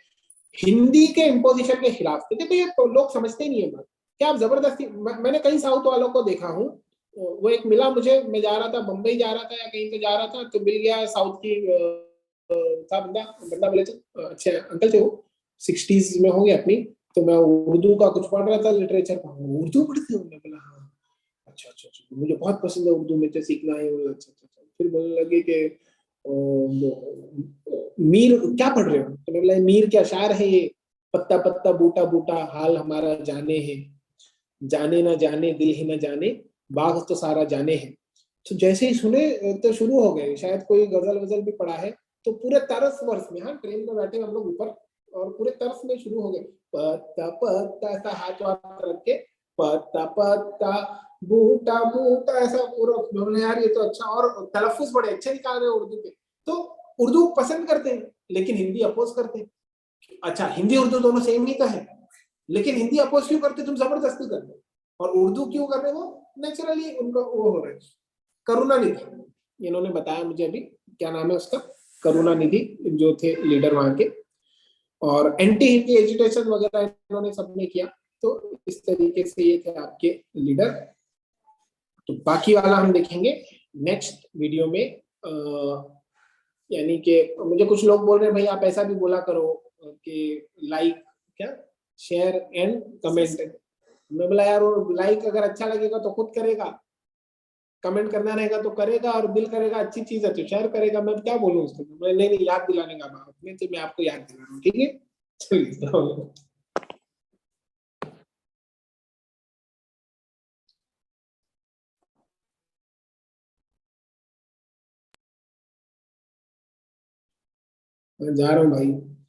हिंदी के इम्पोजिशन के खिलाफ थे। देखो ये तो लोग समझते नहीं है बात, क्या आप जबरदस्ती, मैंने कई साउथ वालों को देखा हूँ, वो एक मिला मुझे, मैं जा रहा था बम्बई जा रहा था या कहीं पे जा रहा था, तो मिल गया साउथ की था बंदा, बंदा बोले थे अच्छे अंकल थे वो, 60s में होंगे अपनी। तो मैं उर्दू का कुछ पढ़ रहा था, लिटरेचर का, उर्दू पढ़ते हो, मैं बोला हाँ, अच्छा अच्छा अच्छा, मुझे बहुत पसंद है उर्दू, मुझे सीखना है। अच्छा अच्छा अच्छा, फिर बोलने लगे कि मीर क्या पढ़ रहे हो, तो मैं बोला मीर क्या शायर है ये, पत्ता पत्ता बूटा बूटा हाल हमारा जाने है, जाने ना जाने दिल ही ना जाने, बाग तो सारा जाने है। तो जैसे ही सुने तो शुरू हो गए, शायद कोई गजल वजल भी पढ़ा है, तो पूरे तरस वर्ष में, हाँ ट्रेन में बैठे हम लोग ऊपर, और पूरे तरस में शुरू हो गए, पत्ता पत्ता ऐसा हाथ वाथ रख के, पत्ता पत्ता बूटा बूटा, ऐसा पूरा। यार ये तो अच्छा, और तलफ्फुज बड़े अच्छे निकाल रहे हैं उर्दू के। तो उर्दू पसंद करते हैं लेकिन हिंदी अपोज करते हैं। अच्छा हिंदी उर्दू दोनों सेम ही तो है, लेकिन हिंदी अपोज क्यों करते, तुम जबरदस्ती कर रहे हो, और उर्दू क्यों कर रहे हो, नेचुरली उनका वो हो रहा है। करुणानिधि, इन्होंने बताया मुझे अभी, क्या नाम है उसका, करुणानिधि जो थे लीडर वहां के, और एंटी हिंदी एजुटेशन वगैरह इन्होंने सबने किया। तो इस तरीके से ये थे आपके लीडर। तो बाकी वाला हम देखेंगे नेक्स्ट वीडियो में। यानी कि मुझे कुछ लोग बोल रहे हैं भाई आप ऐसा भी बोला करो कि लाइक, क्या, शेयर एंड कमेंट। मैं बोला यार लाइक अगर अच्छा लगेगा तो खुद करेगा, कमेंट करना रहेगा तो करेगा, और दिल करेगा अच्छी चीज है तो शेयर करेगा। मैं क्या बोलूँ उसको, मैं नहीं नहीं याद दिलाने का बात में, तो मैं आपको याद दिला रहा हूँ, ठीक है। चलिए। मैं जा रहा हूँ भाई।